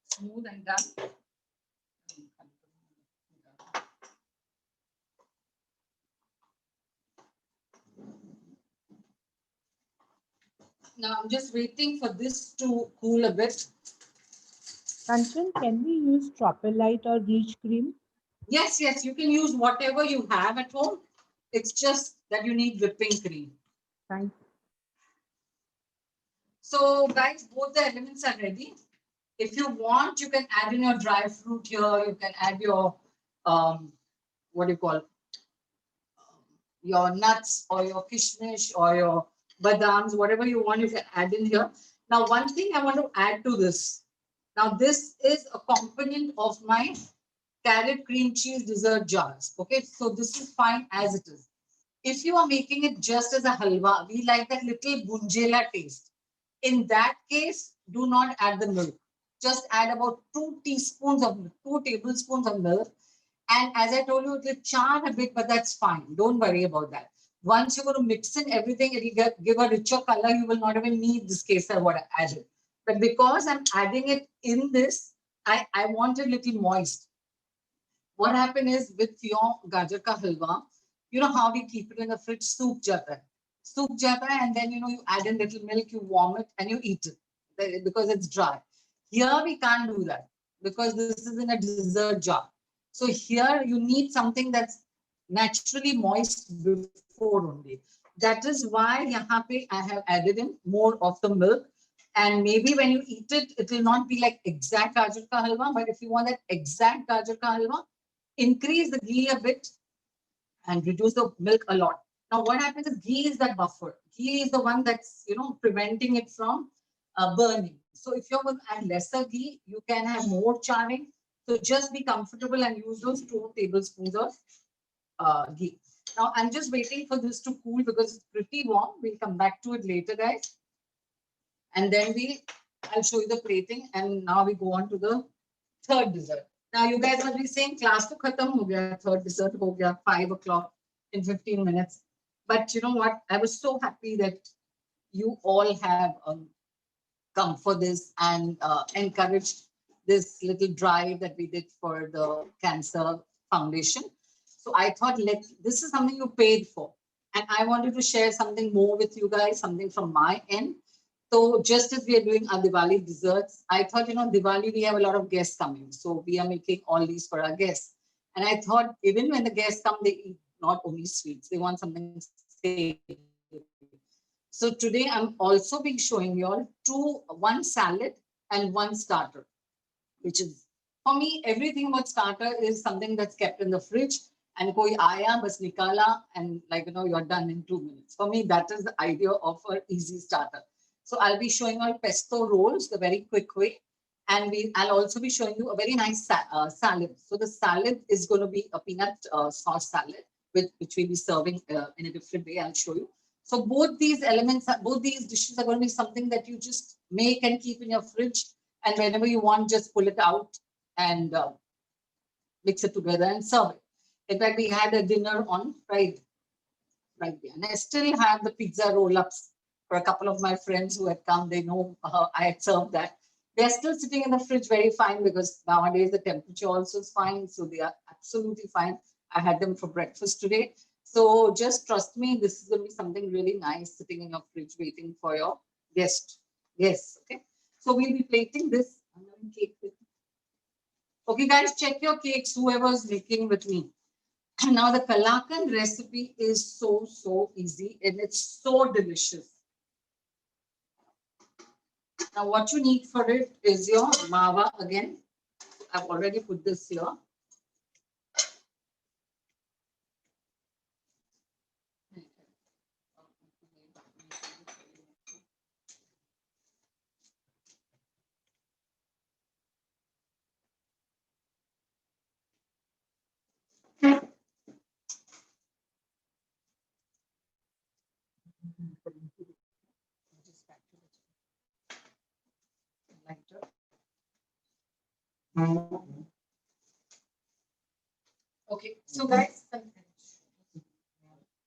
Smooth and done. Now I'm just waiting for this to cool a bit. Kanchan, can we use Tropilite or bleach cream? Yes, yes, you can use whatever you have at home. It's just that you need whipping cream. Thank you. So guys, both the elements are ready. If you want, you can add in your dry fruit here. You can add your, what do you call, your nuts or your kishmish or your badams, whatever you want, you can add in here. Now, one thing I want to add to this. Now, this is a component of my carrot cream cheese dessert jars. Okay, so this is fine as it is. If you are making it just as a halwa, we like that little bunjela taste. In that case, do not add the milk. Just add about 2 tablespoons of milk. And as I told you, it will char a bit, but that's fine. Don't worry about that. Once you're going to mix in everything, it will give a richer color. You will not even need this kesar what I added. But because I'm adding it in this, I want it a little moist. What happened is with your gajar ka halwa, you know how we keep it in the fridge, soup jata hai, and then you add in little milk, you warm it and you eat it because it's dry. Here we can't do that because this is in a dessert jar. So here you need something that's naturally moist before only. That is why yahan pe I have added in more of the milk. And maybe when you eat it, it will not be like exact gajar ka halwa, but if you want that exact gajar ka halwa, increase the ghee a bit and reduce the milk a lot. Now, what happens is ghee is that buffer. Ghee is the one that's, preventing it from burning. So if you're going to add lesser ghee, you can have more charring. So just be comfortable and use those 2 tablespoons of ghee. Now, I'm just waiting for this to cool because it's pretty warm. We'll come back to it later, guys. And then I'll show you the plating. And now we go on to the third dessert. Now you guys must be saying class to khatam ho gaya, third dessert ho gaya, 5 o'clock in 15 minutes. But you know what? I was so happy that you all have come for this and encouraged this little drive that we did for the Cancer Foundation. So I thought, this is something you paid for. And I wanted to share something more with you guys, something from my end. So just as we are doing our Diwali desserts, I thought, Diwali, we have a lot of guests coming. So we are making all these for our guests. And I thought, even when the guests come, they eat not only sweets, they want something savory. So today I'm also being showing you all one salad and one starter, which is, for me, everything about starter is something that's kept in the fridge and koi aaya, bas nikala, and you're done in 2 minutes. For me, that is the idea of an easy starter. So I'll be showing you all pesto rolls, the very quick way. And I'll also be showing you a very nice salad. So the salad is going to be a peanut sauce salad, which we'll be serving in a different way. I'll show you. So both these elements, both these dishes are going to be something that you just make and keep in your fridge. And whenever you want, just pull it out and mix it together and serve it. In fact, we had a dinner on Friday. And I still have the pizza roll-ups for a couple of my friends who had come. They know I had served that. They're still sitting in the fridge very fine because nowadays the temperature also is fine. So they are absolutely fine. I had them for breakfast today. So just trust me, this is going to be something really nice sitting in your fridge waiting for your guest. Yes, okay. So we'll be plating this. I'm having cake with me. Okay, guys, check your cakes, whoever's making with me. Now the Kalakand recipe is so easy and it's so delicious. Now what you need for it is your mava again. I've already put this here. Okay, so guys,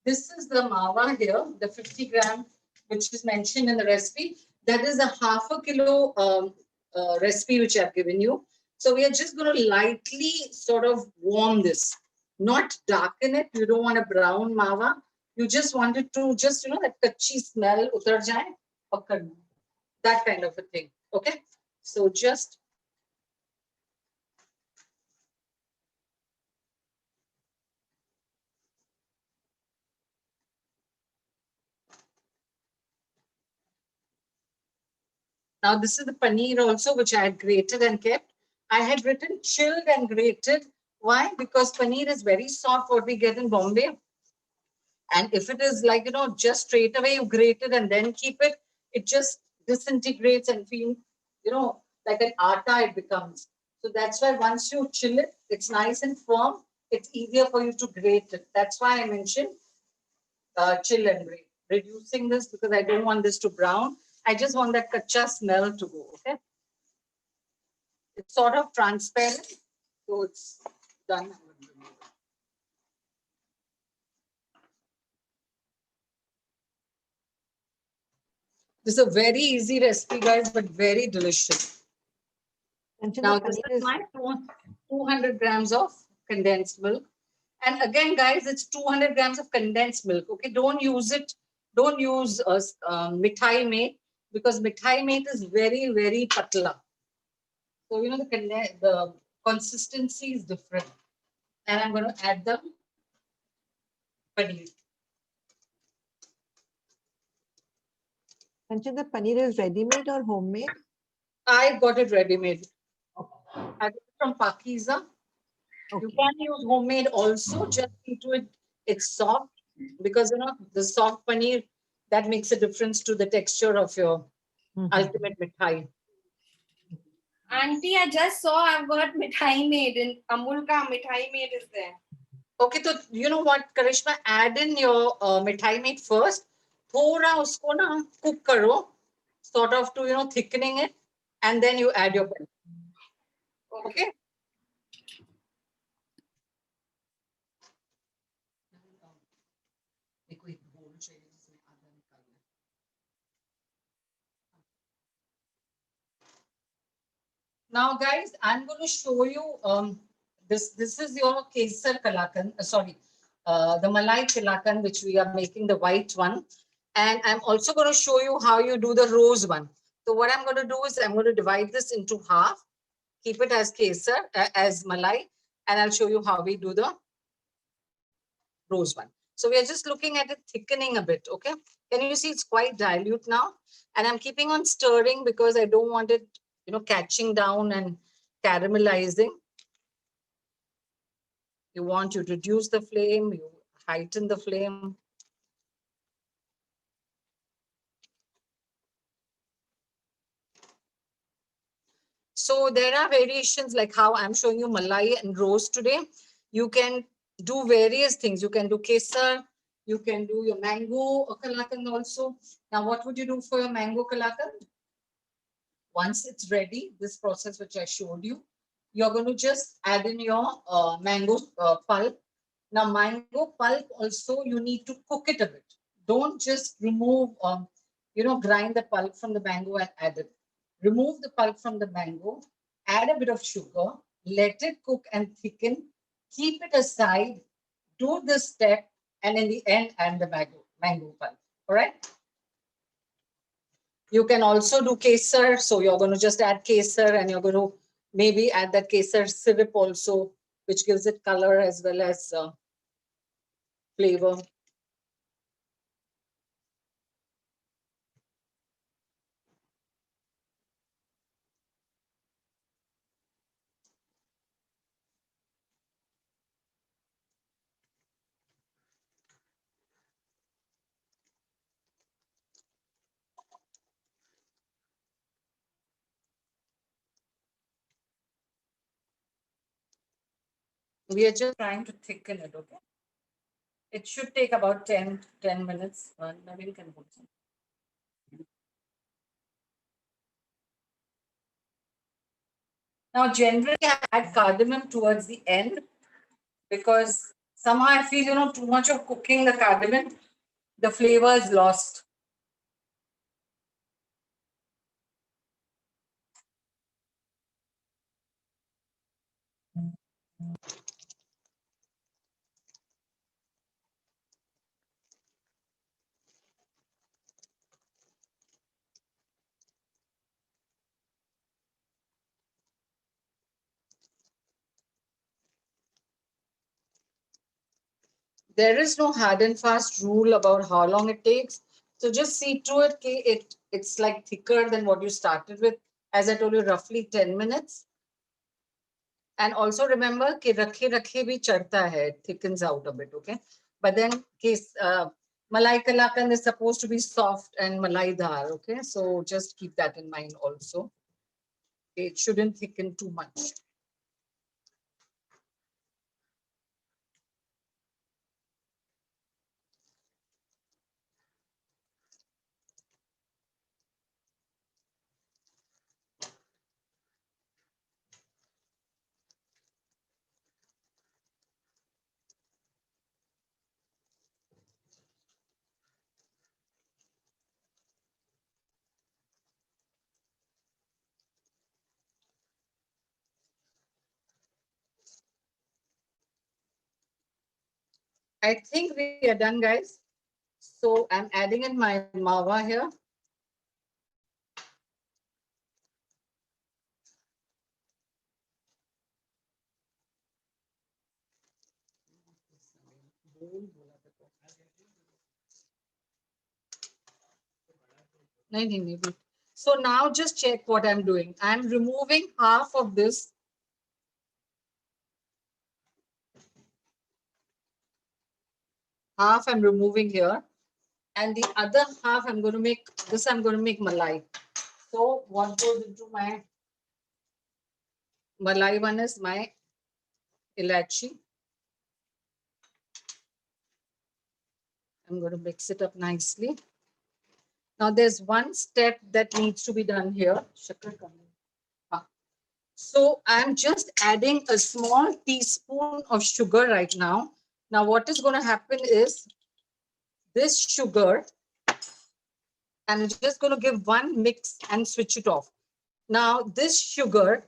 this is the mava here, the 50 gram, which is mentioned in the recipe. That is a half a kilo recipe which I've given you. So we are just going to lightly sort of warm this, not darken it. You don't want a brown mava. You just want it to just, you know, that kachi smell, utar jaye, pakad, that kind of a thing. Okay. So just now, this is the paneer also, which I had grated and kept. I had written chilled and grated. Why? Because paneer is very soft, what we get in Bombay. And if it is like, you know, just straight away you grate it and then keep it, it just disintegrates and feel, you know, like an atta it becomes. So that's why once you chill it, it's nice and firm. It's easier for you to grate it. That's why I mentioned chill and grate. Reducing this because I don't want this to brown. I just want that kacha smell to go, okay? It's sort of transparent, so it's done. This is a very easy recipe, guys, but very delicious. Now, this is my 200 grams of condensed milk. And again, guys, it's 200 grams of condensed milk, okay? Don't use it. Don't use mithai made because mithai made is very, very patla. So, you know, the consistency is different. And I'm going to add the paneer. Kanchan, the paneer is ready-made or homemade? I got it ready-made. I got it from Pakiza. You can use homemade also, just into it. It's soft because, you know, the soft paneer, that makes a difference to the texture of your ultimate mithai. Auntie, I just saw I've got mithai made in Amul ka mithai made is there. Okay, so you know what, Karishma, add in your mithai made first. Thora usko na cook karo, sort of to, you know, thickening it, and then you add your paneer. Okay. Now, guys, I'm going to show you this is your Kesar Kalakand, the Malai Kalakand, which we are making, the white one. And I'm also going to show you how you do the rose one. So what I'm going to do is I'm going to divide this into half, keep it as Kesar, as Malai, and I'll show you how we do the rose one. So we are just looking at it thickening a bit, okay? Can you see it's quite dilute now? And I'm keeping on stirring because I don't want it, you know, catching down and caramelizing. You want to reduce the flame, you heighten the flame. So there are variations like how I'm showing you Malai and rose today. You can do various things. You can do Kesar, you can do your mango Kalakand also. Now, what would you do for your mango Kalakand? Once it's ready, this process which I showed you, you're going to just add in your mango pulp. Now, mango pulp also, you need to cook it a bit. Don't just remove, you know, grind the pulp from the mango and add it. Remove the pulp from the mango, add a bit of sugar, let it cook and thicken, keep it aside, do this step, and in the end, add the mango pulp. All right? You can also do kesar. So you're going to just add kesar and you're going to maybe add that kesar syrup also, which gives it color as well as flavor. We are just trying to thicken it, okay? It should take about 10 minutes. Naveen can put some. Now, generally, I add cardamom towards the end because somehow I feel, too much of cooking the cardamom, the flavor is lost. There is no hard and fast rule about how long it takes. So just see to it, it's like thicker than what you started with. As I told you, roughly 10 minutes. And also remember, कि रखे रखे भी चढ़ता है, it thickens out a bit, okay? But then, malai kalakan is supposed to be soft and malai dhar, okay? So just keep that in mind also. It shouldn't thicken too much. I think we are done, guys. So I'm adding in my mawa here. नहीं, wait. So now just check what I'm doing. I'm removing half of this. Half I'm removing here. And the other half I'm going to make, I'm going to make malai. So what goes into my malai one is my ilachi. I'm going to mix it up nicely. Now there's one step that needs to be done here. So I'm just adding a small teaspoon of sugar right now. Now what is going to happen is this sugar, I'm just going to give one mix and switch it off. Now this sugar,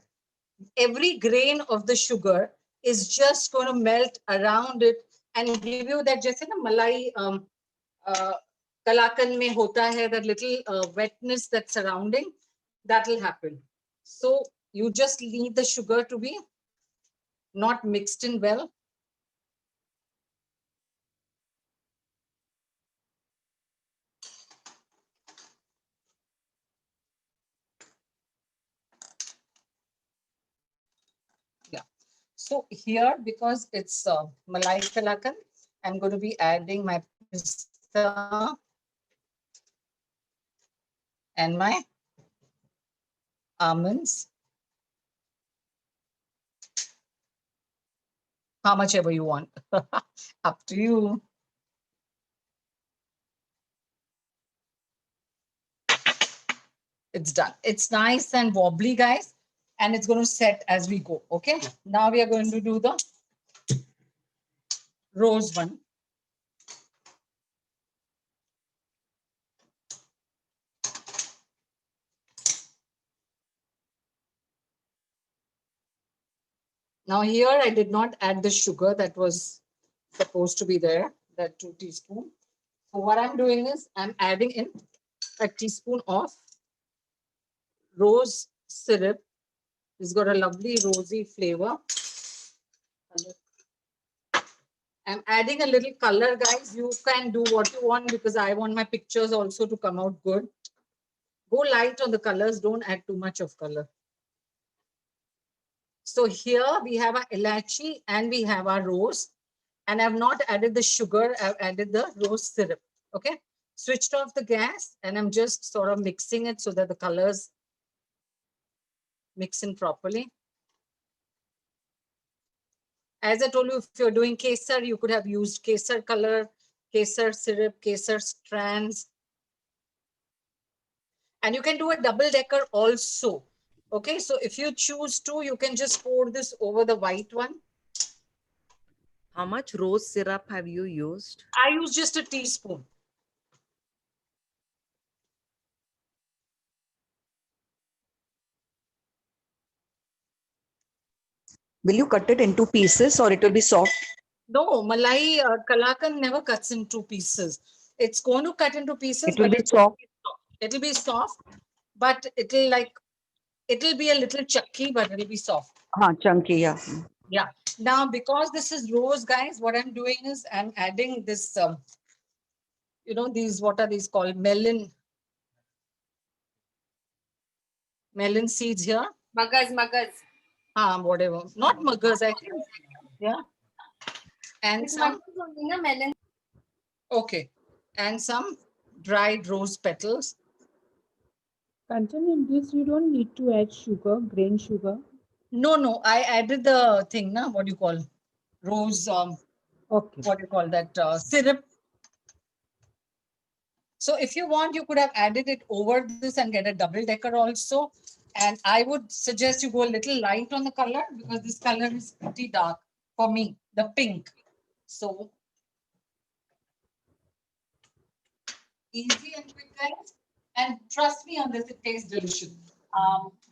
every grain of the sugar is just going to melt around it and give you that, just na malai kalakan mein hota hai, that little wetness that's surrounding, that will happen. So you just need the sugar to be not mixed in well. Yeah. So here, because it's malai kalakan, I'm going to be adding my pista and my almonds. How much ever you want. Up to you. It's done. It's nice and wobbly, guys. And it's going to set as we go. Okay. Now we are going to do the rose one. Now here I did not add the sugar that was supposed to be there, that 2 teaspoons. So what I'm doing is I'm adding in a teaspoon of rose syrup. It's got a lovely rosy flavor. I'm adding a little color, guys. You can do what you want because I want my pictures also to come out good. Go light on the colors. Don't add too much of color. So here we have our ilachi and we have our rose. And I've not added the sugar. I've added the rose syrup. Okay. Switched off the gas and I'm just sort of mixing it so that the colors mix in properly. As I told you, if you're doing kesar, you could have used kesar color, kesar syrup, kesar strands. And you can do a double decker also. Okay, so if you choose to, you can just pour this over the white one. How much rose syrup have you used? I use just a teaspoon. Will you cut it into pieces or it will be soft? No, Malai Kalakan never cuts into pieces. It's going to cut into pieces. It will but be soft. It'll be soft, but it'll be a little chucky, but it'll be soft. Chunky, yeah. Yeah. Now, because this is rose, guys, what I'm doing is I'm adding this, you know, these, what are these called? Melon seeds here. Magas. Whatever. Not magas, I think. Yeah. And It's some, magas only, na melon. okay. And some dried rose petals. Kanchan, in this you don't need to add sugar, grain sugar. No, I added the thing, na, what do you call? Rose, Okay. what do you call that? Syrup. So if you want, you could have added it over this and get a double decker also. And I would suggest you go a little light on the color because this color is pretty dark for me, the pink. So easy and quick, guys. And trust me on this, it tastes delicious.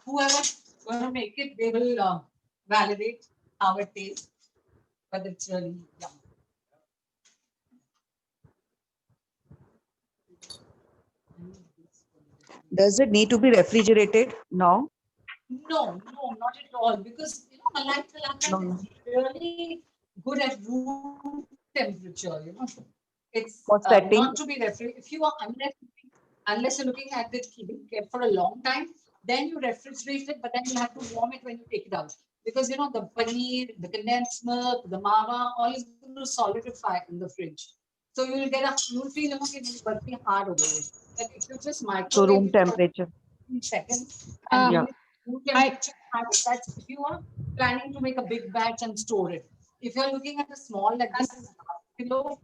Whoever's going to make it, they will validate how it tastes. But it's really yum. Does it need to be refrigerated now? No, not at all. Because you know, Malai Kalakan is really good at room temperature. You know, it's setting? not to be refrigerated. If you are unless you're looking at it keeping kept for a long time, then you refrigerate it. But then you have to warm it when you take it out because you know the paneer, the condensed milk, the mawa, all is going to solidify in the fridge. So you'll you'll feel it's working hard over it. But if you just microwave So room it for temperature. 15 seconds Yeah. and room temperature, that's if you are planning to make a big batch and store it. If you're looking at a small, like this is kilo,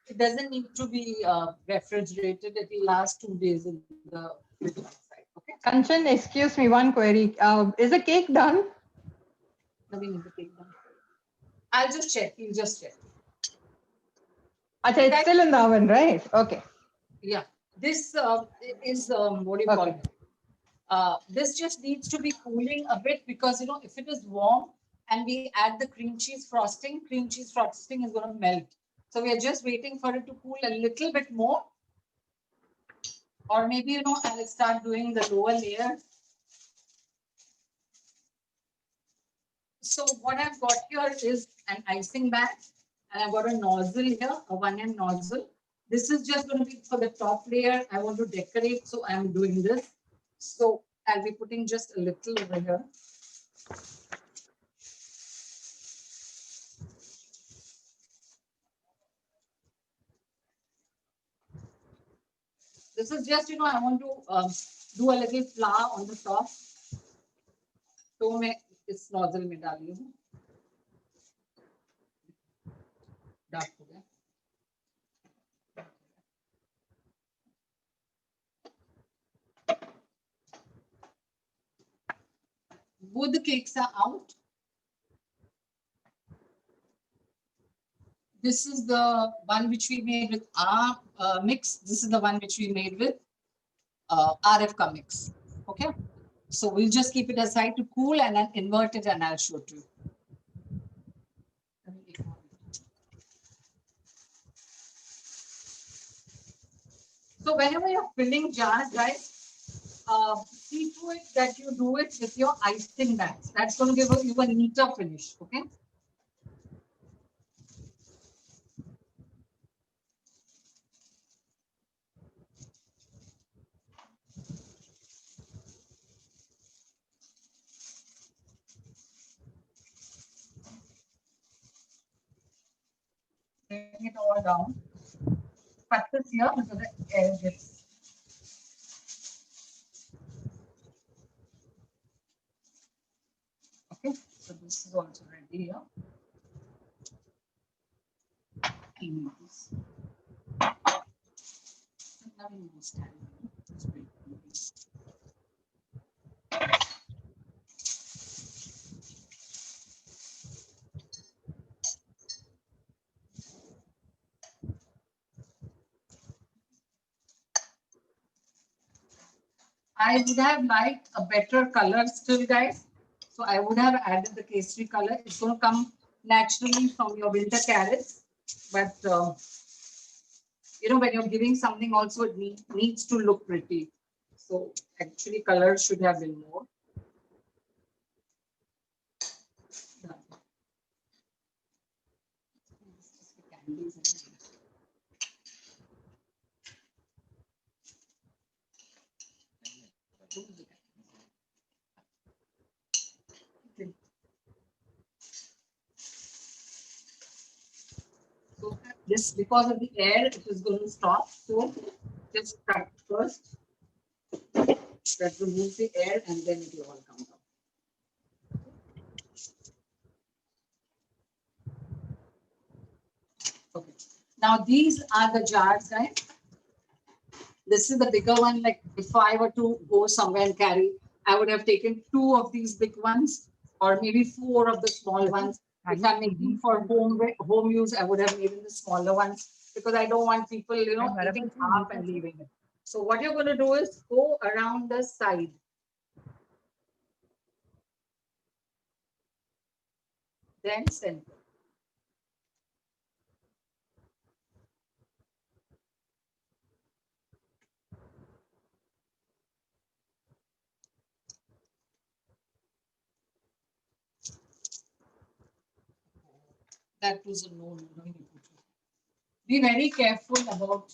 it doesn't need to be refrigerated. It will last 2 days in the fridge outside. Okay. Kanchan, excuse me, one query. Is the cake done? No, we need to take them. I'll just check. You just check. Okay, it's still in the oven, right? Okay. Yeah. This is what do you call it? This just needs to be cooling a bit because you know if it is warm and we add the cream cheese frosting is going to melt. So we are just waiting for it to cool a little bit more. Or maybe, you know, I'll start doing the lower layer. So what I've got here is an icing bag. And I've got a nozzle here, a 1M nozzle. This is just going to be for the top layer. I want to decorate, so I'm doing this. So I'll be putting just a little over here. This is just, you know, I want to do a little flour on the top. So मैं इस nozzle में डाली हूँ. Dark हो गया. Both the cakes are out. This is the one which we made with our mix. This is the one which we made with RF mix. Okay. So we'll just keep it aside to cool and then invert it and I'll show it to you. So whenever you're filling jars, guys, see to it that you do it with your icing bags. That's going to give you a neater finish. Okay. bring it all down. Cut this here so the air gets. Okay, so this is also ready here. Clean this. Now we will stand. It's very easy. I would have liked a better color still, guys. So I would have added the Kesari color. It's going to come naturally from your winter carrots. But, you know, when you're giving something also, it needs to look pretty. So actually color should have been more. Done. Candies and so this, because of the air, it is going to stop. So just cut first. That removes the air and then it will all come down. Okay. Now these are the jars, guys. This is the bigger one. Like if I were to go somewhere and carry, I would have taken 2 of these big ones or maybe 4 of the small ones. If I'm making for home use, I would have made the smaller ones because I don't want people, you know, eating half and leaving it. So what you're going to do is go around the side. Then center. That was a no. Be very careful about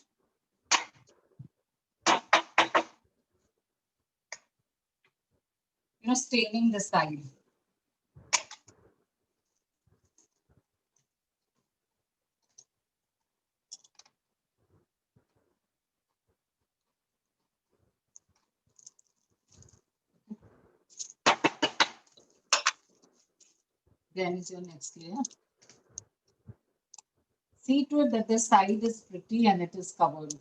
staining the side. Then is your next layer. See to it that the side is pretty and it is covered.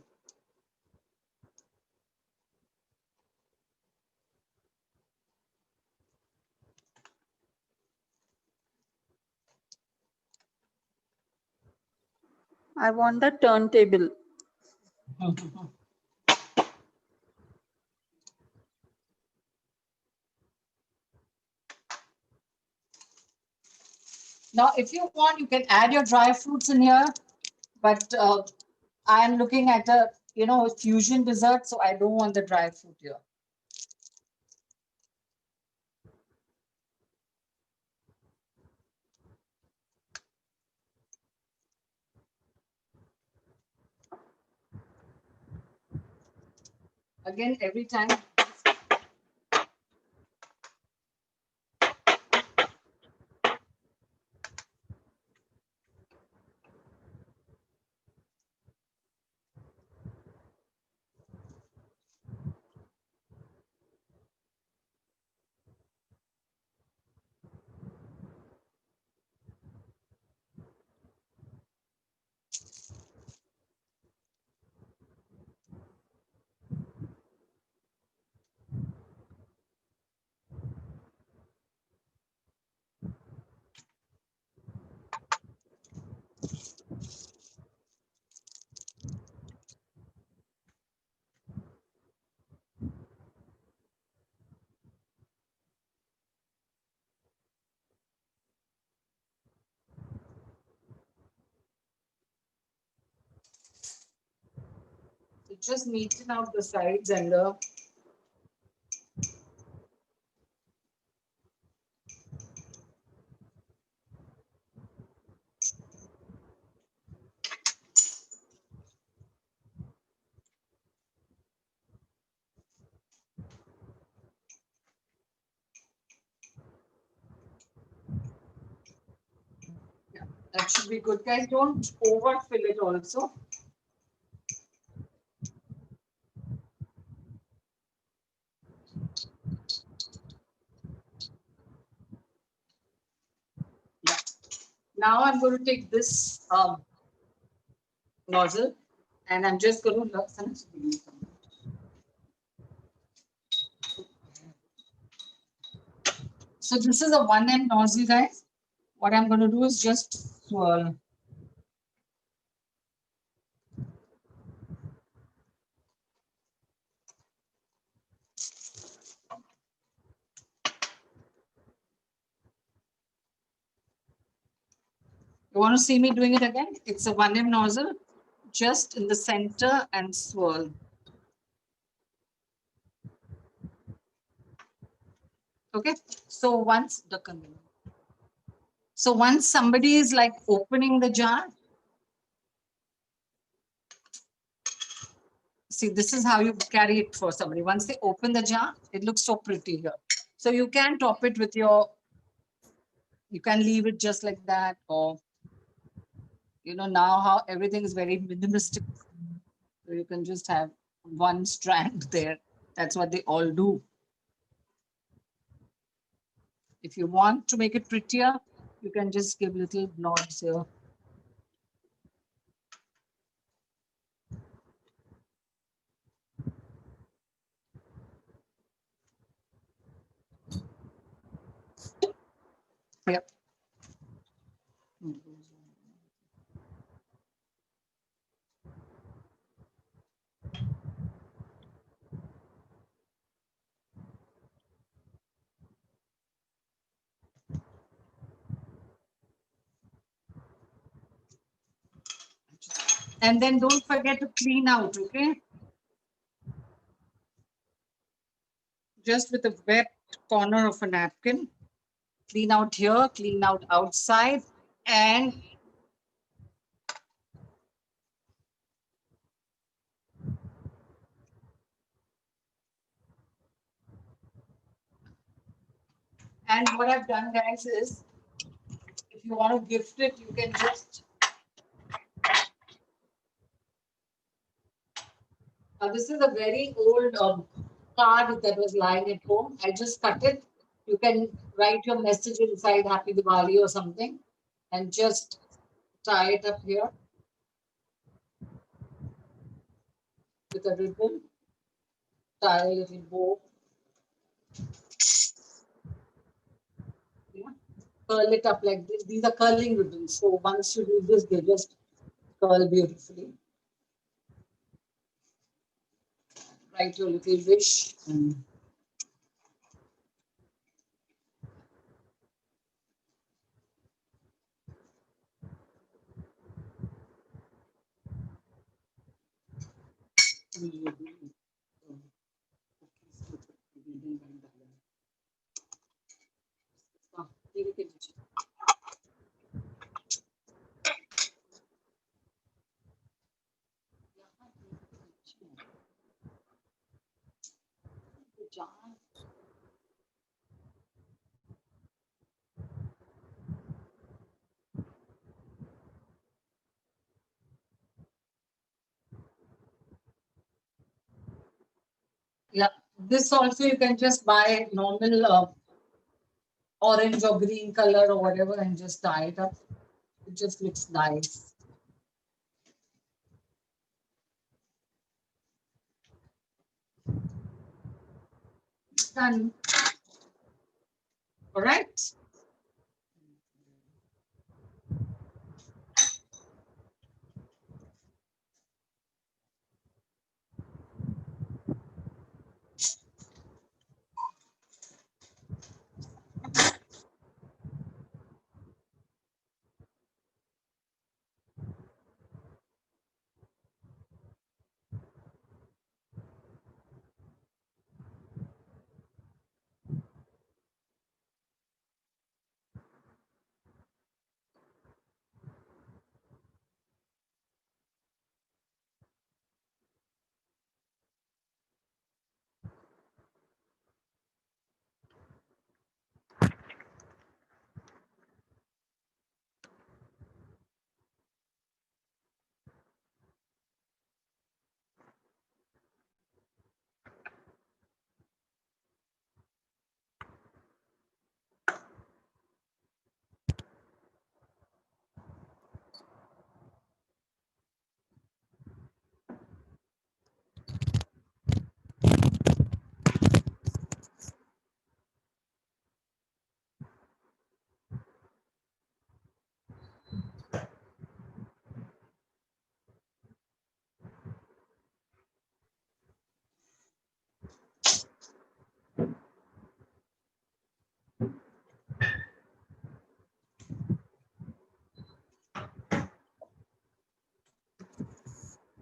I want the turntable. Now, if you want, you can add your dry fruits in here, but I am looking at a fusion dessert, so I don't want the dry fruit here. Again, every time. Just neaten out the sides and the That should be good, guys. Don't overfill it also. Yeah. Now I'm going to take this nozzle and I'm just going to so this is a 1M nozzle, guys. What I'm going to do is just swirl. You want to see me doing it again? It's a 1M nozzle, just in the center and swirl. Okay, so once somebody is like opening the jar, see, this is how you carry it for somebody. Once they open the jar, it looks so pretty here. So you can top it with you can leave it just like that, or now how everything is very minimalistic. So you can just have one strand there. That's what they all do. If you want to make it prettier, you can just give little blobs here. Yep. And then don't forget to clean out, okay? Just with a wet corner of a napkin. Clean out here, clean out outside, and what I've done, guys, is if you want to gift it, you can just this is a very old card that was lying at home. I just cut it. You can write your message inside Happy Diwali or something and just tie it up here with a ribbon, tie a little bow. Yeah. Curl it up like this. These are curling ribbons. So once you do this, they just curl beautifully. Write your little wish. Yeah, this also you can just buy normal orange or green color or whatever and just tie it up. It just looks nice. Done. All right.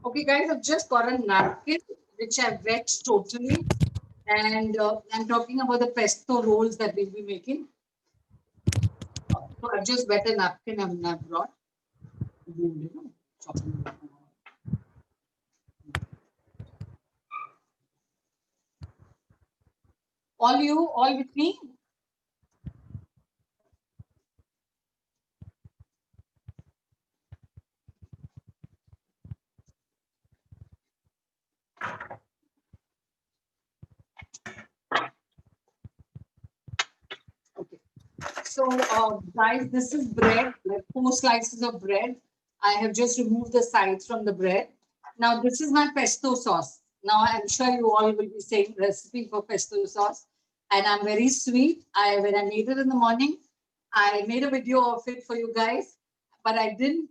Okay, guys, I've just got a napkin which I've wet totally, and I'm talking about the pesto rolls that we'll be making. So I've just wet a napkin and I've brought. You know, chopping. All with me? Okay. So, guys, this is bread, like 4 slices of bread. I have just removed the sides from the bread. Now, this is my pesto sauce. Now, I'm sure you all will be saying recipe for pesto sauce. And I'm very sweet. When I made it in the morning, I made a video of it for you guys, but I didn't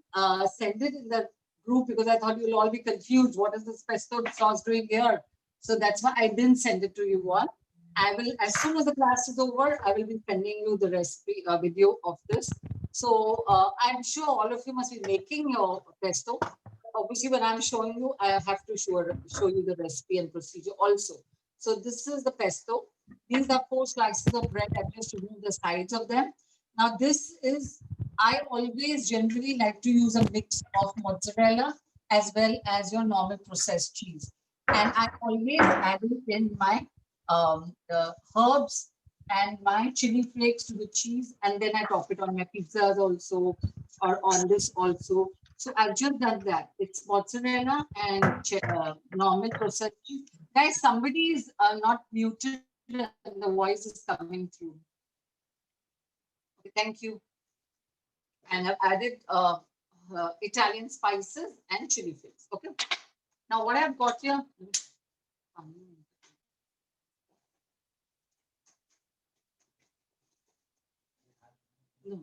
send it in the group because I thought you'll all be confused. What is this pesto sauce doing here? So that's why I didn't send it to you all. I will, as soon as the class is over, I will be sending you the recipe video of this. So I'm sure all of you must be making your pesto. Obviously, when I'm showing you, I have to show you the recipe and procedure also. So this is the pesto. These are 4 slices of bread. I've just removed the sides of them. Now this is, I always generally like to use a mix of mozzarella as well as your normal processed cheese. And I always add it in my the herbs and my chili flakes to the cheese, and then I top it on my pizzas also, or on this also. So I've just done that. It's mozzarella and normal processed cheese. Guys, somebody is not muted and the voice is coming through. Okay, thank you. And I've added Italian spices and chili flakes. Okay. Now what I've got here. No.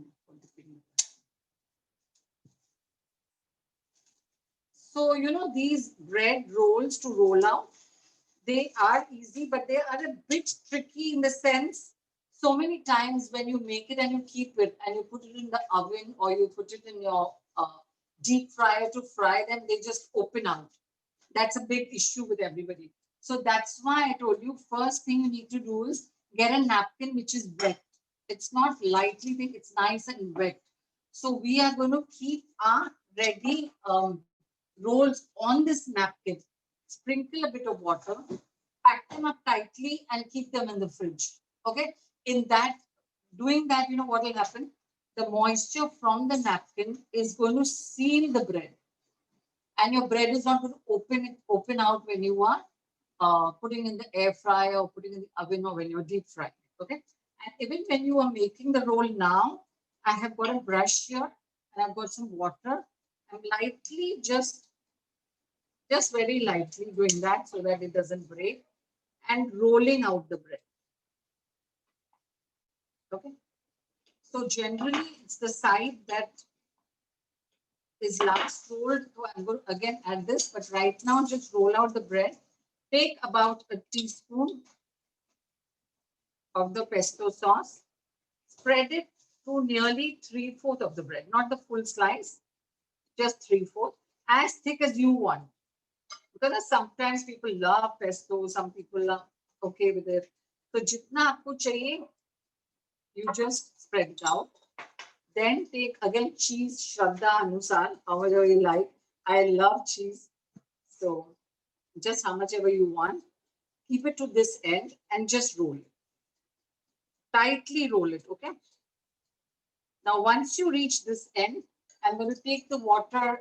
So, you know, these bread rolls to roll out, they are easy, but they are a bit tricky in the sense, so many times when you make it and you keep it and you put it in the oven or you put it in your deep fryer to fry them, they just open out. That's a big issue with everybody. So that's why I told you, first thing you need to do is get a napkin which is wet. It's not lightly thick, it's nice and wet. So we are going to keep our ready rolls on this napkin. Sprinkle a bit of water, pack them up tightly and keep them in the fridge. Okay. In that, doing that, you know what will happen? The moisture from the napkin is going to seal the bread. And your bread is not going to open out when you are putting in the air fryer or putting in the oven or when you're deep frying. Okay. And even when you are making the roll now, I have got a brush here and I've got some water. I'm lightly just very lightly doing that so that it doesn't break and rolling out the bread. Okay. So generally it's the side that is last rolled. So I'm going to again add this, but right now just roll out the bread. Take about a teaspoon of the pesto sauce. Spread it to nearly 3/4 of the bread, not the full slice, just 3/4, as thick as you want. Because sometimes people love pesto, some people are okay with it. So jitna aapko chahiye, you just spread it out. Then take again cheese, Shraddha Anusar, however you like. I love cheese. So just how much ever you want. Keep it to this end and just roll it. Tightly roll it, okay? Now, once you reach this end, I'm going to take the water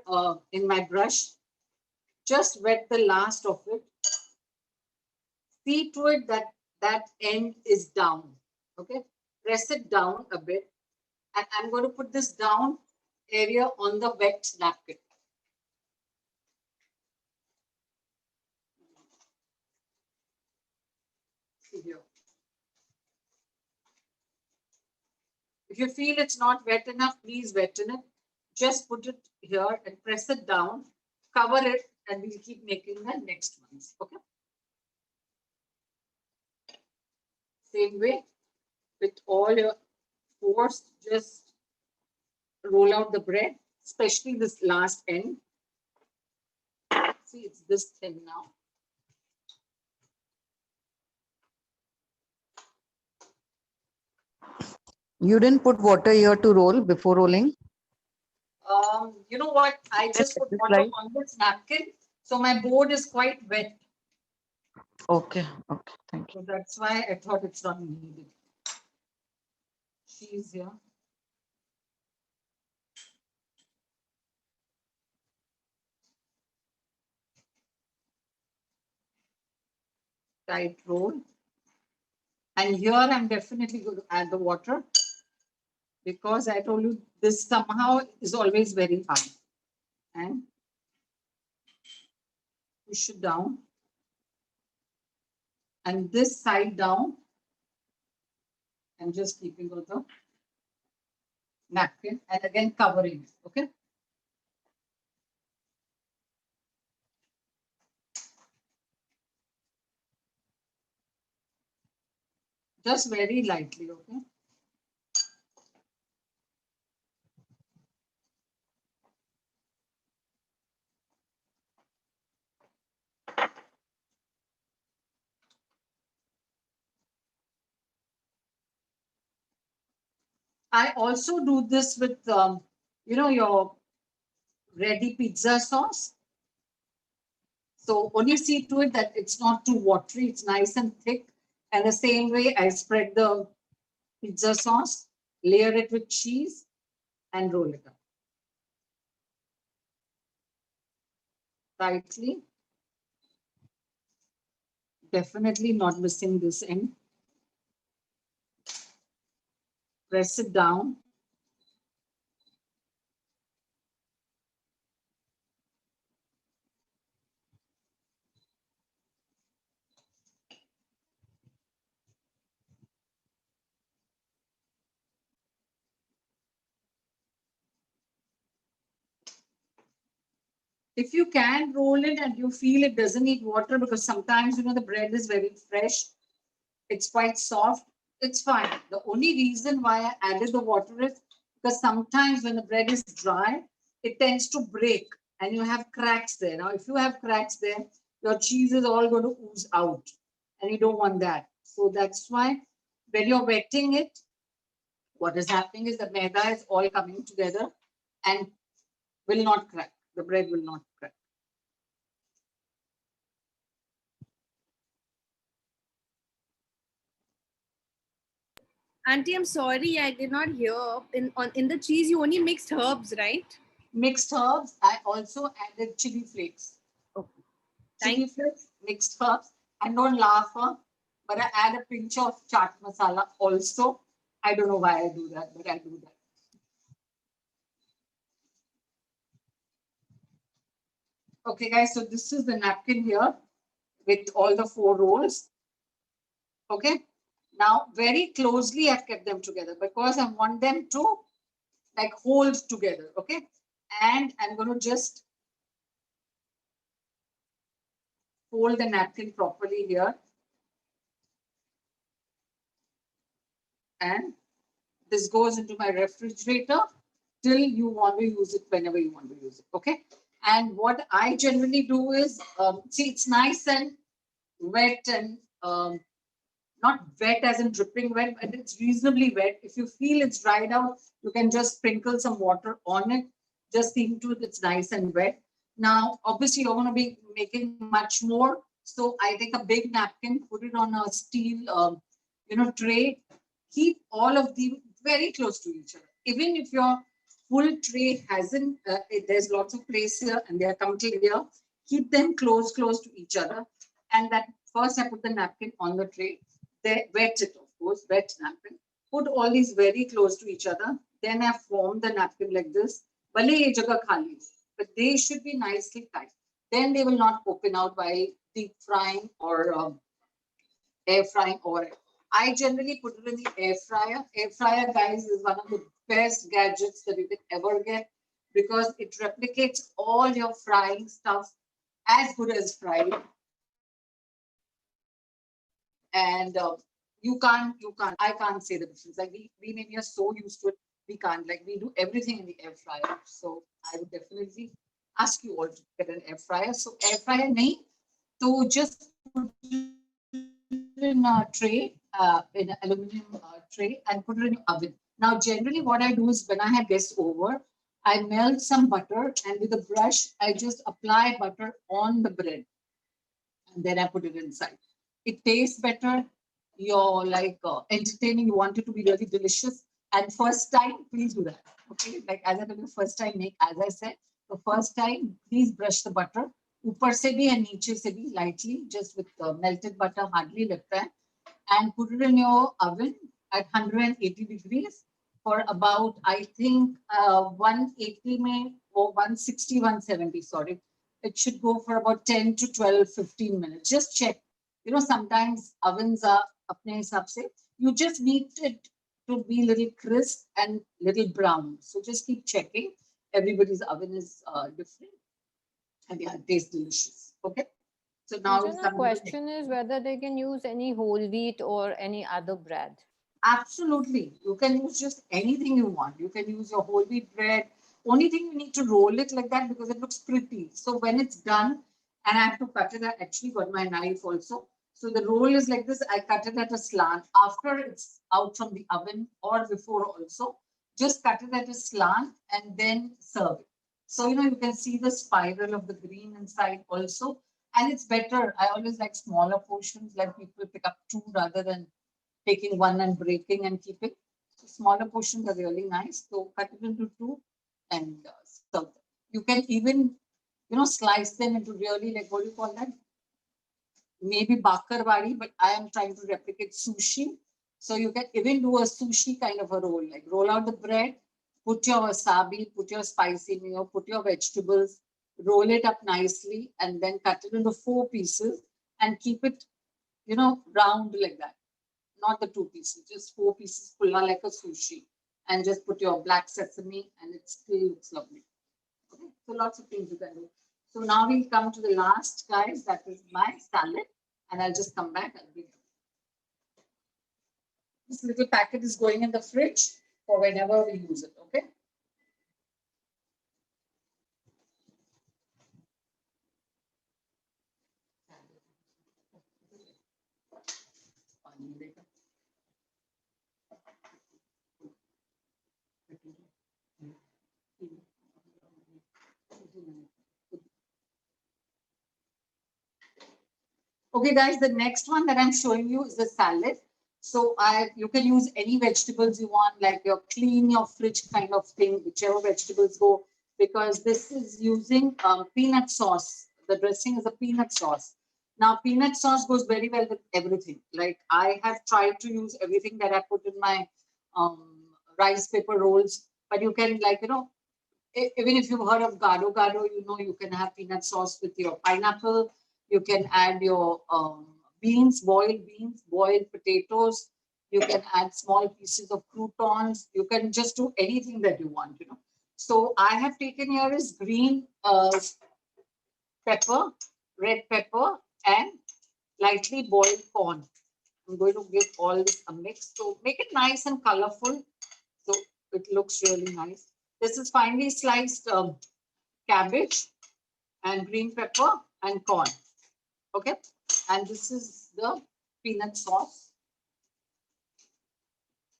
in my brush, just wet the last of it. See to it that that end is down, okay? Press it down a bit. And I'm going to put this down area on the wet napkin. See here. If you feel it's not wet enough, please wetten it. Just put it here and press it down, cover it, and we'll keep making the next ones. Okay. Same way with all your force, just roll out the bread, especially this last end. this thin now. You didn't put water here to roll before rolling? You know what? I just put This water slide. on this napkin, so my board is quite wet. Okay, okay, thank you. So that's why I thought it's not needed. Cheese here. Tight roll. And here I'm definitely going to add the water because I told you this somehow is always very hard. And push it down. And this side down. I'm just keeping on the napkin and again covering it. Okay. Just very lightly. Okay. I also do this with, your ready pizza sauce. So only see to it that it's not too watery, it's nice and thick. And the same way I spread the pizza sauce, layer it with cheese and roll it up. Tightly. Definitely not missing this end. Press it down. If you can roll it and you feel it doesn't need water, because sometimes, the bread is very fresh, it's quite soft, it's fine. The only reason why I added the water is because sometimes when the bread is dry, it tends to break and you have cracks there. Now, if you have cracks there, your cheese is all going to ooze out and you don't want that. So that's why when you're wetting it, what is happening is the maida is all coming together and will not crack. The bread will not crack. Auntie, I'm sorry, I did not hear. In the cheese, you only mixed herbs, right? Mixed herbs. I also added chili flakes. Okay. Chili flakes, mixed herbs. And don't laugh, but I add a pinch of chaat masala also. I don't know why I do that, but I do that. Okay, guys, so this is the napkin here with all the 4 rolls. Okay, now very closely I've kept them together because I want them to like hold together. Okay, and I'm going to just fold the napkin properly here. And this goes into my refrigerator till you want to use it whenever you want to use it. Okay. And what I generally do is, see, it's nice and wet and not wet as in dripping wet, but it's reasonably wet. If you feel it's dried out, you can just sprinkle some water on it. Just see to it, it's nice and wet. Now, obviously, you're going to be making much more. So I take a big napkin, put it on a steel, tray. Keep all of them very close to each other. Even if your full tray hasn't, there's lots of place here and they are coming here, keep them close to each other. And that first I put the napkin on the tray. They wet it, of course, wet napkin. Put all these very close to each other. Then I form the napkin like this. Bale ye jagah khali, but they should be nicely tight. Then they will not open out while deep frying or air frying over it. I generally put it in the air fryer. Air fryer, guys, is one of the best gadgets that you can ever get because it replicates all your frying stuff as good as fried. And I can't say the difference. Like we maybe are so used to it, we can't. Like we do everything in the air fryer. So I would definitely ask you all to get an air fryer. So air fryer nahi, to just put it in a tray, in an aluminum tray, and put it in your oven. Now, generally, what I do is when I have guests over, I melt some butter, and with a brush, I just apply butter on the bread, and then I put it inside. It tastes better. You're like entertaining. You want it to be really delicious. And first time, please do that. Okay, like as I told you, first time make. As I said, the first time, please brush the butter. ऊपर से भी and नीचे से भी lightly, just with melted butter, hardly लगता है, and put it in your oven at 180 degrees for about, I think, 180 may or 160, 170, sorry. It should go for about 10 to 12, 15 minutes. Just check. You know, sometimes ovens are apne hisab se. You just need it to be little crisp and little brown. So just keep checking. Everybody's oven is different. And yeah, it tastes delicious. Okay. So now Kanchan, the question is whether they can use any whole wheat or any other bread. Absolutely. You can use just anything you want. You can use your whole wheat bread. Only thing you need to roll it like that because it looks pretty. So when it's done, and I have to cut it, I actually got my knife also. So the roll is like this. I cut it at a slant after it's out from the oven or before also. Just cut it at a slant and then serve it. So, you know, you can see the spiral of the green inside also. And it's better. I always like smaller portions, like people pick up two rather than taking one and breaking and keeping. So smaller portions are really nice. So cut it into two and serve them. You can even, you know, slice them into really, like, what do you call that? Maybe bakarwadi, but I am trying to replicate sushi. So you can even do a sushi kind of a roll, like roll out the bread, put your wasabi, put your spicy mayo, put your vegetables, roll it up nicely, and then cut it into 4 pieces and keep it, you know, round like that. Not the 2 pieces, just 4 pieces, pulla like a sushi, and just put your black sesame, and it still looks lovely. Okay, so lots of things you can do. So now we'll come to the last, guys. That is my salad, and I'll just come back. This little packet is going in the fridge for whenever we use it. Okay. Okay, guys, the next one that I'm showing you is the salad. So you can use any vegetables you want, like your clean your fridge kind of thing, whichever vegetables go, because this is using peanut sauce. The dressing is a peanut sauce. Now, peanut sauce goes very well with everything. Like I have tried to use everything that I put in my rice paper rolls, but you can, like, you know, even if you've heard of gado gado, you know, you can have peanut sauce with your pineapple. You can add your beans, boiled potatoes. You can add small pieces of croutons. You can just do anything that you want, you know. So I have taken here is green pepper, red pepper, and lightly boiled corn. I'm going to give all this a mix. So make it nice and colorful. So it looks really nice. This is finely sliced cabbage and green pepper and corn. Okay. And this is the peanut sauce.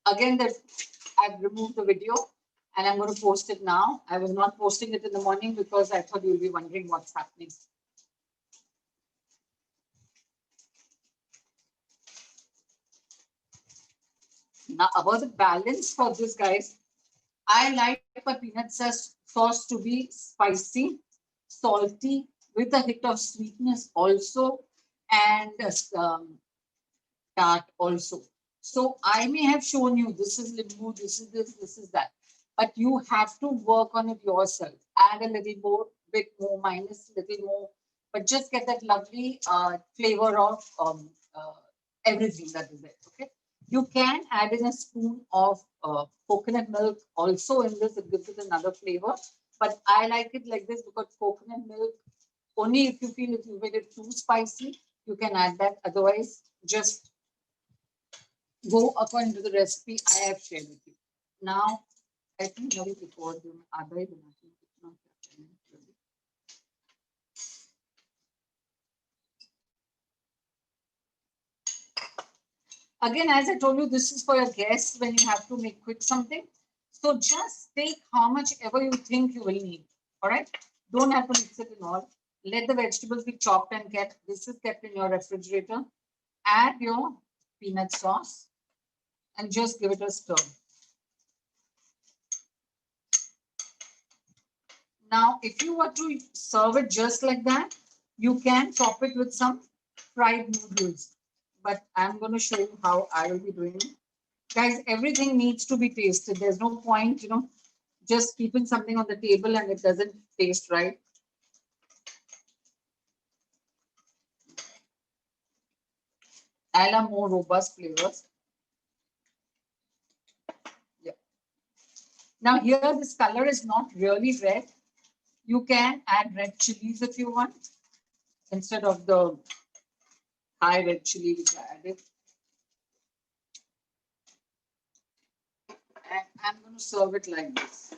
Again, I've removed the video and I'm going to post it now. I was not posting it in the morning because I thought you'll be wondering what's happening. Now, about the balance for this, guys, I like my peanut sauce to be spicy, salty, with a hit of sweetness also, and tart also. So I may have shown you this is limbu, this is this, this is that, but you have to work on it yourself. Add a little more, bit more, minus a little more, but just get that lovely flavor of everything that is there. Okay. You can add in a spoon of coconut milk also in this. It gives it another flavor. But I like it like this because coconut milk, only if you feel if you made it too spicy, you can add that. Otherwise, just go according to the recipe I have shared with you. Now, I think before Again, as I told you, this is for your guests when you have to make quick something. So just take how much ever you think you will need. All right. Don't have to mix it in all. Let the vegetables be chopped and kept. This is kept in your refrigerator. Add your peanut sauce and just give it a stir. Now, if you were to serve it just like that, you can top it with some fried noodles. But I'm going to show you how I will be doing it. Guys, everything needs to be tasted. There's no point, just keeping something on the table and it doesn't taste right. I'll have more robust flavors. Yeah. Now here, this color is not really red. You can add red chilies if you want, instead of the high red chili which I added. And I'm going to serve it like this.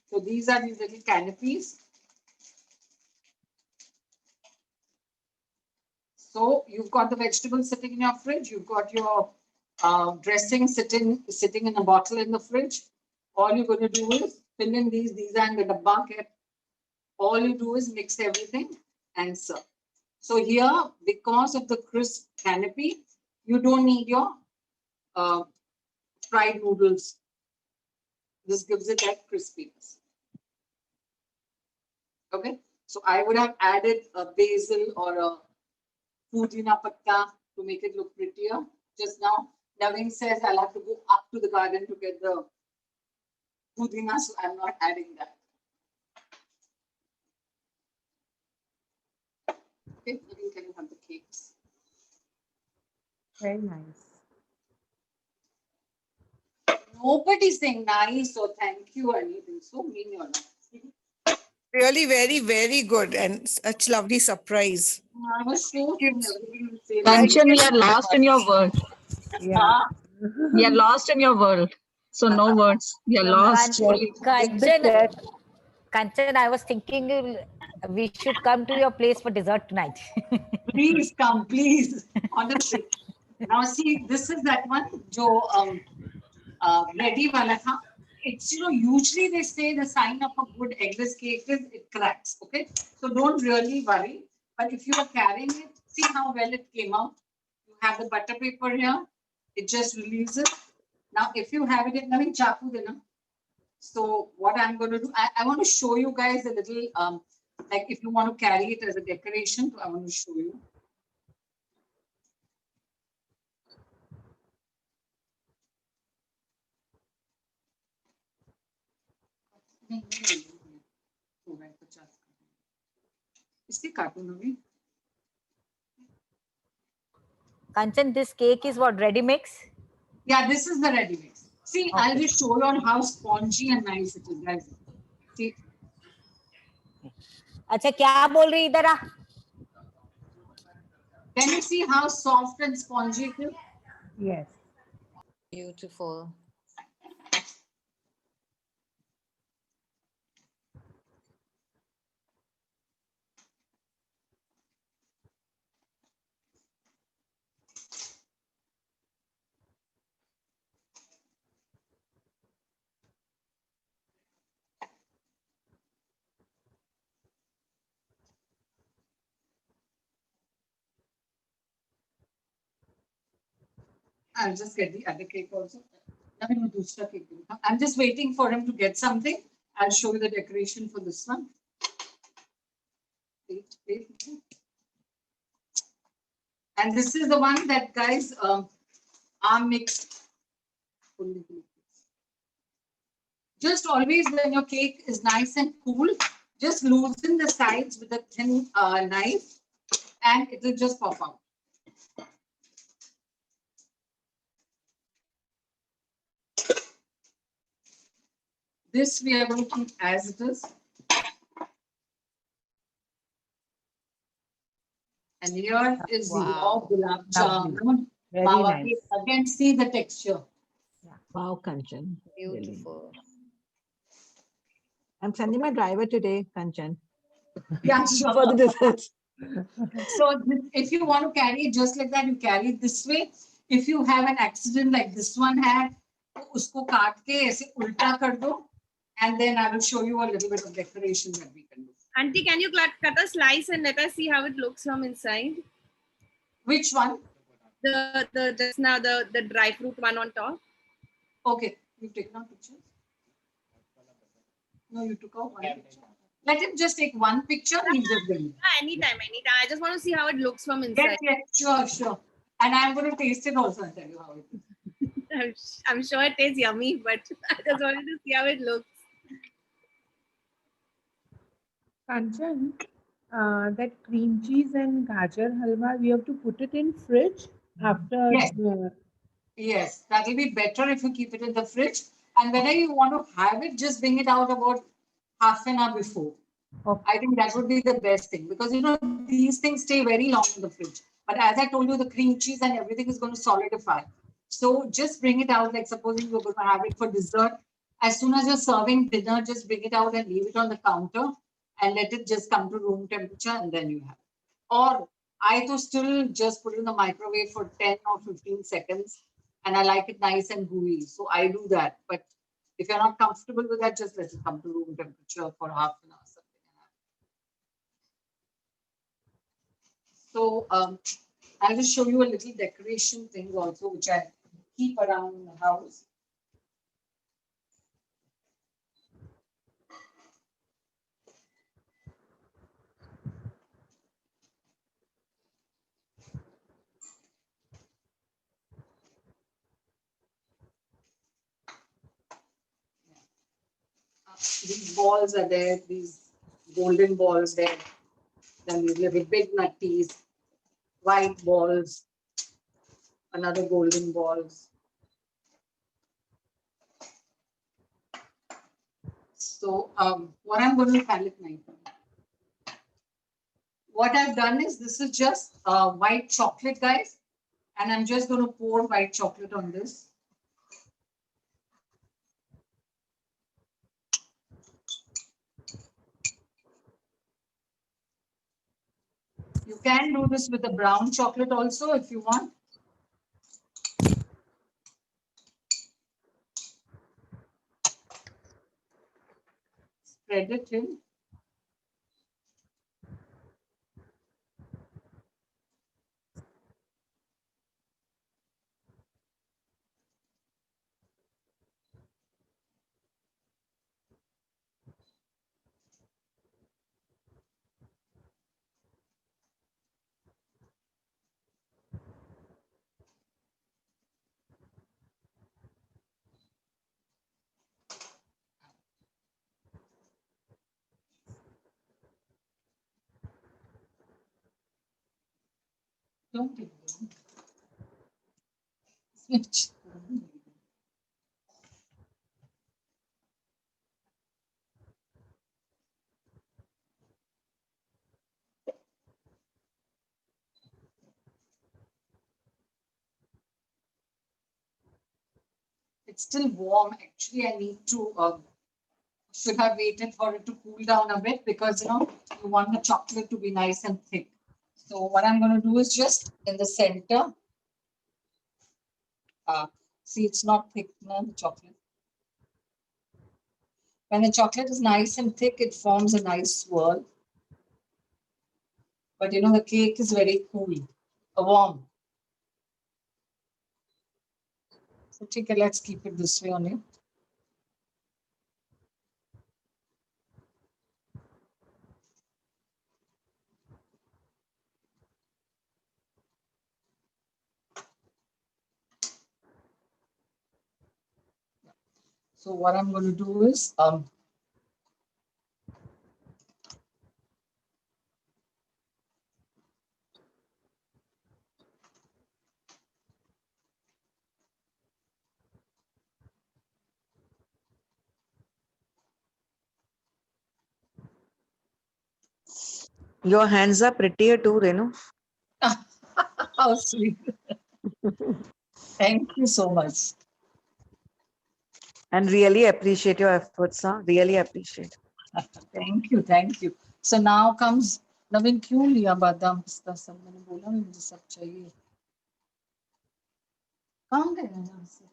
So these are these little canopies. So you've got the vegetables sitting in your fridge. You've got your dressing sitting in a bottle in the fridge. All you're going to do is fill in these are in the dabba kept. All you do is mix everything and serve. So here, because of the crisp canopy, you don't need your fried noodles. This gives it that crispiness. Okay, so I would have added a basil or a pudina patta to make it look prettier. Just now, Naveen says I'll have to go up to the garden to get the pudina, so I'm not adding that. Okay, Naveen, can you have the cakes? Very nice. Nobody's saying nice or thank you or anything. So mean you're not. Really very, very good and such lovely surprise. I was sure everybody will say Kanchan, we nice. are lost in your world. Yeah. We are lost in your world. So no words. We are lost. Kanchan, I was thinking we should come to your place for dessert tonight. Please come, please. Honestly. Now see, this is that one, Jo ready wala tha. It's, usually they say the sign of a good eggless cake is it cracks. Okay. So don't really worry. But if you are carrying it, see how well it came out. You have the butter paper here. It just releases. Now, if you have it in Naveen chaku dena. So what I'm going to do, I want to show you guys a little, like if you want to carry it as a decoration, I want to show you. इससे काटो नवी. Kanchan, this cake is what, ready mix? Yeah, this is the ready mix. See, okay. I'll just show you on how spongy and nice it is, guys. See. अच्छा क्या बोल रही इधर आ? Can you see how soft and spongy it is? Yes. Beautiful. I'll just get the other cake also. I'm just waiting for him to get something. I'll show you the decoration for this one. And this is the one that, guys, are mixed. Just always when your cake is nice and cool, just loosen the sides with a thin knife and it will just pop out. This we are going to keep as it is. And here is Wow. your gulab jamun. Very Mawa nice. cake. Again, see the texture. Wow, Kanchan. Beautiful. I'm sending my driver today, Kanchan. Yeah, For the desserts. So if you want to carry it just like that, you carry it this way. If you have an accident like this one had, usko kaat ke aise ulta kar do, and then I will show you a little bit of decoration that we can do. Auntie, can you cut a slice and let us see how it looks from inside? Which one? The just now the dry fruit one on top. Okay, you take out pictures. No, you took out one picture. Let him just take one picture and he's just bring it. Anytime. I just want to see how it looks from inside. Yes, sure. And I'm going to taste it also and tell you how it is. I'm sure it tastes yummy, but I just wanted to see how it looks. Kanchan, that cream cheese and gajar halwa, we have to put it in fridge after. Yes. Yes, that will be better if you keep it in the fridge. And whenever you want to have it, just bring it out about half an hour before. Okay. I think that would be the best thing because these things stay very long in the fridge. But as I told you, the cream cheese and everything is going to solidify. So just bring it out. Like supposing you're going to have it for dessert. As soon as you're serving dinner, just bring it out and leave it on the counter and let it just come to room temperature and then you have it. Or I to still just put it in the microwave for 10 or 15 seconds. And I like it nice and gooey. So I do that. But if you're not comfortable with that, just let it come to room temperature for half an hour. So I'll just show you a little decoration thing also, which I keep around in the house. These balls are there, these golden balls there. Then these little big nutties, white balls, another golden balls. So what I'm going to palette knife. What I've done is this is just white chocolate, guys. And I'm just going to pour white chocolate on this. You can do this with the brown chocolate also if you want. Spread it in. Don't take it. It's still warm. Actually, I need to, should have waited for it to cool down a bit because, you want the chocolate to be nice and thick. So what I'm going to do is just in the center. See, it's not thick now, the chocolate. When the chocolate is nice and thick, it forms a nice swirl. But, the cake is very cool, warm. So let's keep it this way only. So what I'm going to do is Your hands are prettier too, Renu. how sweet. Thank you so much. And really appreciate your efforts, huh? Really appreciate. Thank you. So now comes नवीन क्यों लिया बादाम पिस्ता सब? मैंने बोला नहीं मुझे सब चाहिए। कहाँ गए हैं यहाँ से?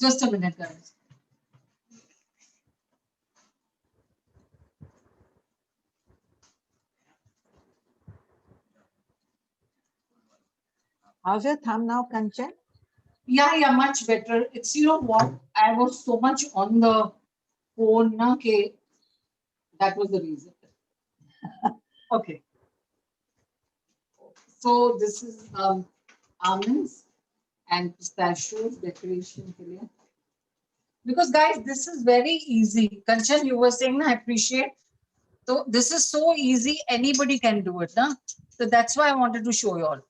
Just a minute, guys. How's your thumb now, Kanchan? Yeah, much better. It's, you know what? I was so much on the phone, na, ke that was the reason. Okay. So this is almonds and pistachios decoration ke liye. Because guys, this is very easy. Kanchan, you were saying, I appreciate. So this is so easy. Anybody can do it, na? So that's why I wanted to show you all.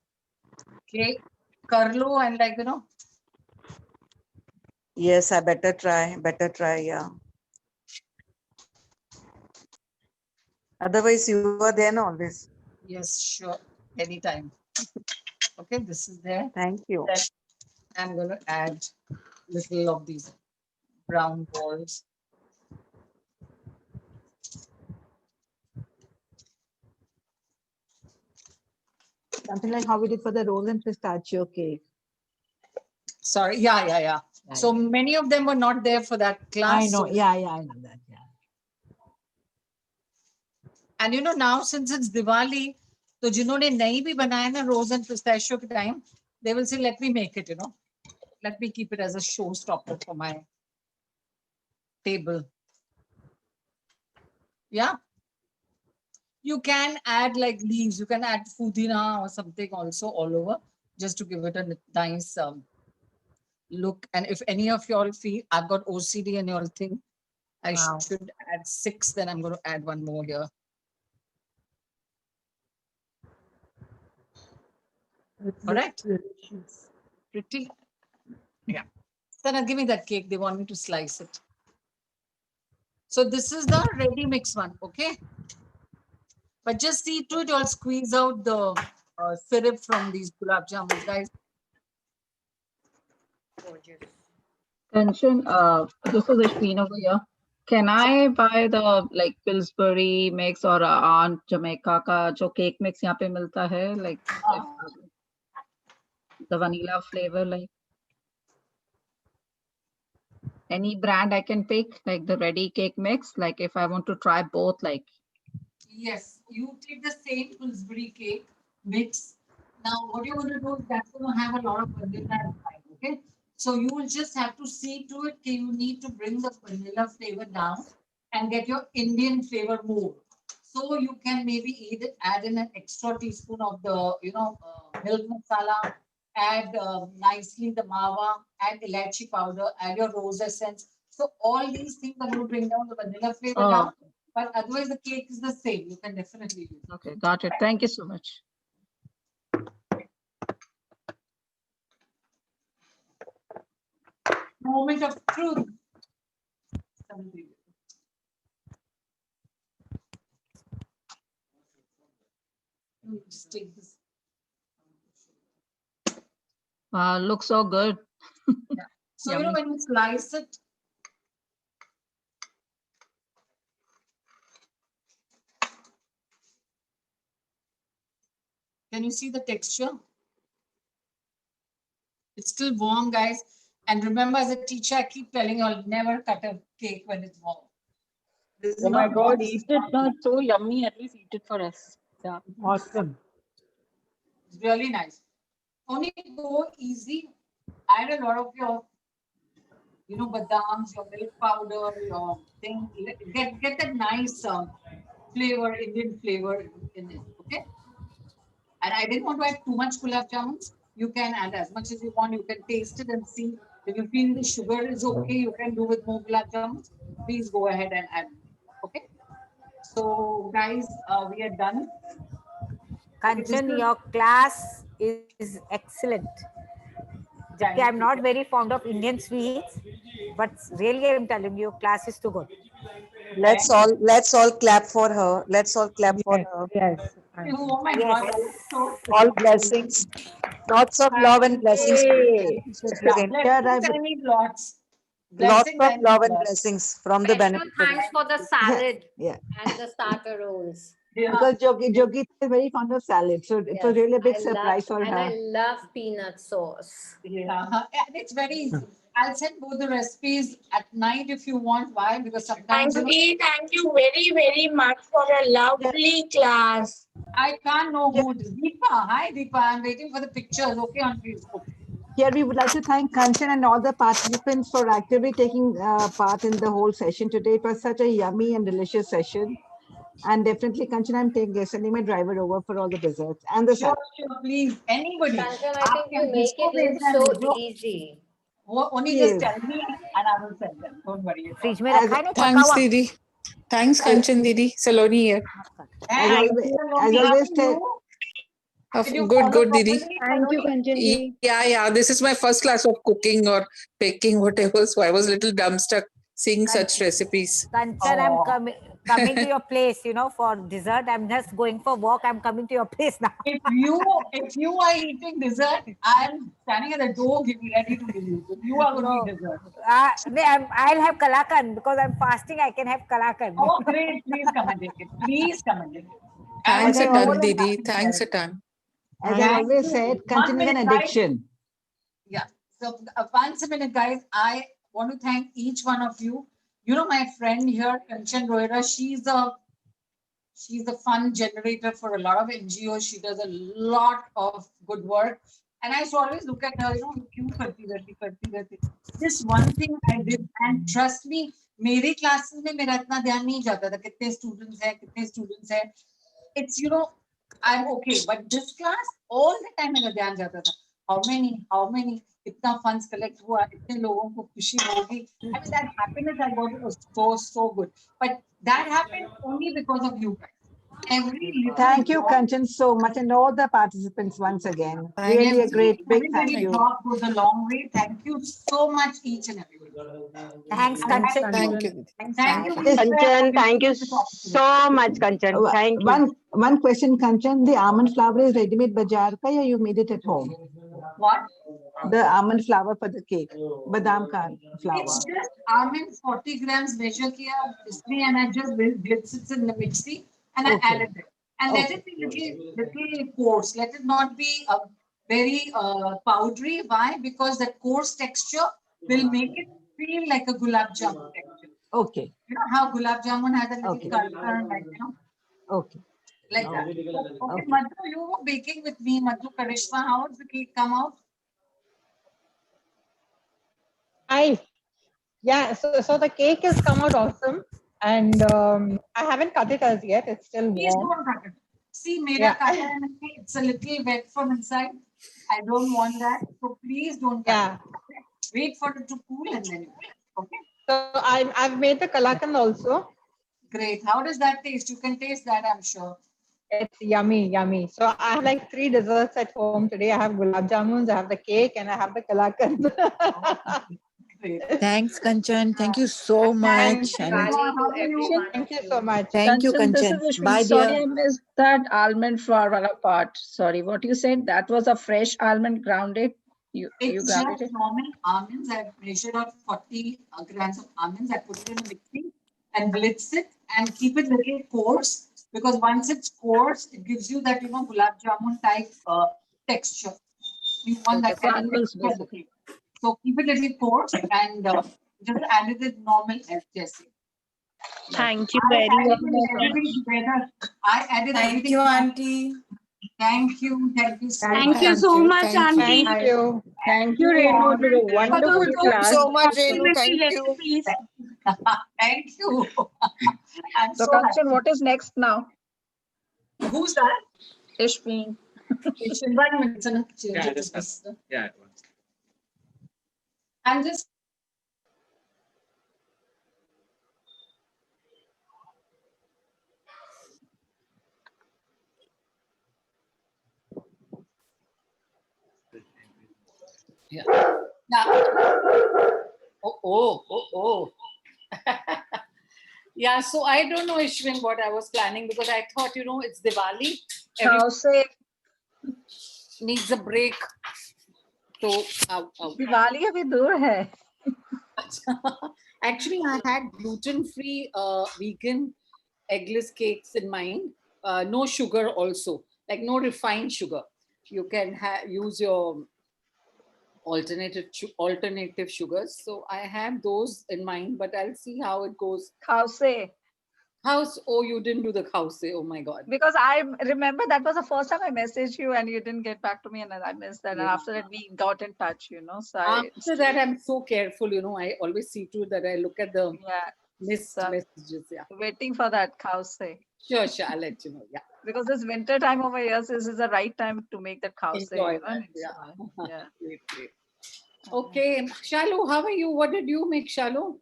Okay. Karlo and like, you know. Yes, I better try, yeah. Otherwise, you are there no, always. Yes, sure. Anytime. Okay, this is there. Thank you. Then I'm going to add little of these brown balls. Something like how we did for the rose and pistachio cake. Sorry. Yeah. So many of them were not there for that class. I know. So- Yeah, I know that. Yeah. And you know, now since it's Diwali, तो जिन्होंने नहीं भी बनाया ना rose and pistachio के time, they will say, let me make it, you know. Let me keep it as a showstopper for my table. Yeah. You can add like leaves. You can add pudina or something also all over, just to give it a nice look. And if any of y'all feel I've got OCD and y'all think I should add 6, then I'm going to add one more here. All right. Delicious. Pretty. Yeah. Sana, give me that cake. They want me to slice it. So this is the ready mix one, okay? But just see to it, you'll squeeze out the syrup from these gulab jamuns, guys. Kanchan, this is Ashwin over here. Can I buy the like Pillsbury mix or Aunt Jamaica ka jo cake mix यहाँ पे मिलता है, like if, the vanilla flavor, like any brand I can pick, like the ready cake mix, like if I want to try both, like. Yes, you take the same Pillsbury cake mix. Now, what you're going to do is that's going to have a lot of vanilla inside, okay? So you will just have to see to it that you need to bring the vanilla flavor down and get your Indian flavor more. So you can maybe either add in an extra teaspoon of the, you know, milk masala, add nicely the mawa, add elaichi powder, add your rose essence. So all these things are going to bring down the vanilla flavor Oh. down. But otherwise, the cake is the same. You can definitely use it. Okay, got it. Thank you so much. Moment of truth. Just take this. Looks so good. So, you know, when you slice it, can you see the texture? It's still warm, guys. And remember, as a teacher, I keep telling you, I'll never cut a cake when it's warm. This is Oh my not- God, eat it. No, it's so yummy. At least eat it for us. Yeah. Awesome. It's really nice. Only go easy. Add a lot of your, you know, badams, your milk powder, your thing. Get that nice flavor, Indian flavor in it. Okay. And I didn't want to add too much gulab jamuns. You can add as much as you want. You can taste it and see. If you feel the sugar is okay, you can do with more gulab jamuns. Please go ahead and add. Okay. So guys, we are done. Kanchan, your class is excellent. Okay, I'm not very fond of Indian sweets, but really I'm telling you, class is too good. Let's all clap for her. Let's all clap for her. Yes. Oh my Yes. God. So All blessings. Lots of love and blessings. Yay. blessings, I need lots. Lots Blessings, of I need love and lots. blessings from the Special benefit. thanks for the salad Yeah. and the starter rolls. Yeah. because Jogita is very fond of salad. So it was really a big surprise for And I her. love peanut sauce. Yeah, and it's very easy. I'll send both the recipes at night if you want. Why? Because sometimes you know, Thank you very, very much for a lovely class. I can't know who it is. Deepa. Hi, Deepa. I'm waiting for the pictures. Okay, on Facebook. Here we would like to thank Kanchan and all the participants for actively taking part in the whole session today. It was such a yummy and delicious session. And definitely, Kanchan, I'm sending my driver over for all the desserts and the Sure, salad. sure, please. Anybody. Kanchan, I think you make it look so easy. Only Yes. just tell me and I will send them. Don't worry. Fridge में As- रखा है ना Thanks, पका हुआ Didi. Thanks, Kanchan Didi. Saloni here. As always, Good, Didi. Thank you, Kanchan. Yeah. This is my first class of cooking or baking, whatever. So I was a little dumbstruck seeing such recipes. Kanchan, I'm coming to your place, for dessert. I'm just going for walk. I'm coming to your place now. If you are eating dessert, I'm standing at the door giving ready to give you. If you are going to eat dessert. I'll have kalakan because I'm fasting. I can have kalakan. Oh, great. Please come and take it. Please come and take it. Thanks a And ton, more than Didi. happy to Thanks a share. ton. As I Thank always you. said, 1 Kanchan is an minute, guys. addiction. Yeah. So once a minute, guys, I want to thank each one of you. You know, my friend here, Kanchan Rohira, she's a fun generator for a lot of NGOs. She does a lot of good work. And I used to always look at her, क्यों करती रहती. This one thing I did, and trust me, मेरे classes में मेरा इतना ध्यान नहीं जाता था कितने students हैं. It's, I'm okay. But this class, all the time मेरा ध्यान जाता था. How many, इतना funds collect हुआ, इतने लोगों को खुशी होगी. I mean, that happiness I got was so good. But that happened only because of you guys. Thank you, Kanchan, so much, and all the participants once again. Really a great big thank Everybody you. talk goes a long way. Thank you so much, each and everybody. Thanks, Kanchan. Thank you. Thank you, Kanchan, thank you so much, Kanchan. Thank you. One question, Kanchan. The almond flour is ready-made bazaar ka ya you made it at home? What? The almond flour for the cake, badam ka flour. It's just almond 40 grams measure kiya, and I just blitz it in the mixie and I added it. And let it be little coarse. Let it not be very powdery. Why? Because that coarse texture will make it feel like a gulab jamun texture. Okay. You know how gulab jamun has a little color, like, Okay. like that. Okay, Madhu, you were baking with me. Madhu, Karishma, how did the cake come out? So the cake has come out awesome, and I haven't cut it as yet. It's still Please warm. don't cut it. See, Yeah. it's a little wet from inside. I don't want that. So please don't cut it. Okay? Wait for it to cool and then you cut it. Okay? So I've made the kalakan also. Great. How does that taste? You can taste that, I'm sure. It's yummy. So I have like 3 desserts at home today. I have gulab jamuns, I have the cake, and I have the kalakan. Great. Thanks, Kanchan. Thank you so much. Thank And you. Thank you so much. thank you, Kanchan, this Kanchan. is Ishwin. Bye, Sorry, dear. I missed that almond flour wala part. Sorry, what you said? That was a fresh almond grounded. You It's grounded just it. normal almonds. I've measured out 40 grams of almonds. I put it in a mixing and blitz it and keep it little coarse, because once it's coarse, it gives you that, gulab jamun type texture. You want that kind of Granules, texture. basically. So keep it little coarse and just add it with normal as Jesse. Thank you I very added much. everything together. I added everything. Auntie. Thank you. Thank you so Thank much. you so much, Thank you. Auntie. Thank you. Thank you, Renu. It was a wonderful Thank you class. so much, Renu. Thank you. Thank you. I'm So, so Kanchan, happy. what is next now? Who's that? Ishwin. It's in 1 minute. So Yeah, discuss. Yeah, it was. I'm just. Yeah. Oh. Yeah, so I don't know, Ishwin, what I was planning, because I thought, it's Diwali. How say Needs a break. So, Diwali abhi dur hai. actually, I had gluten-free vegan eggless cakes in mind. no sugar also, like no refined sugar. You can use your alternative sugars. So I have those in mind, but I'll see how it goes. Khause. House, oh, you didn't do the khause. Oh my God. Because I remember that was the first time I messaged you and you didn't get back to me, and then I missed that. And Yeah. after that, we got in touch, you know. So After that, I'm so careful, you know, I always see to it that I look at the yeah, missed so messages. Yeah. waiting for that khause. Sure, I'll let you know. Yeah. Because this winter time over here, this is the right time to make that khause. Enjoy You know? that. It's, Yeah. yeah. Great, great. Okay, Shalu, how are you? What did you make, Shalu?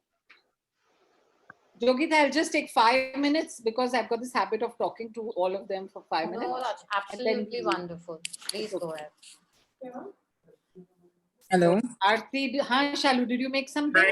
Jogita, I'll just take 5 minutes because I've got this habit of talking to all of them for 5 minutes. No, that's and then absolutely wonderful. Please go ahead. Hello. Aarti, Shalu, did you make something?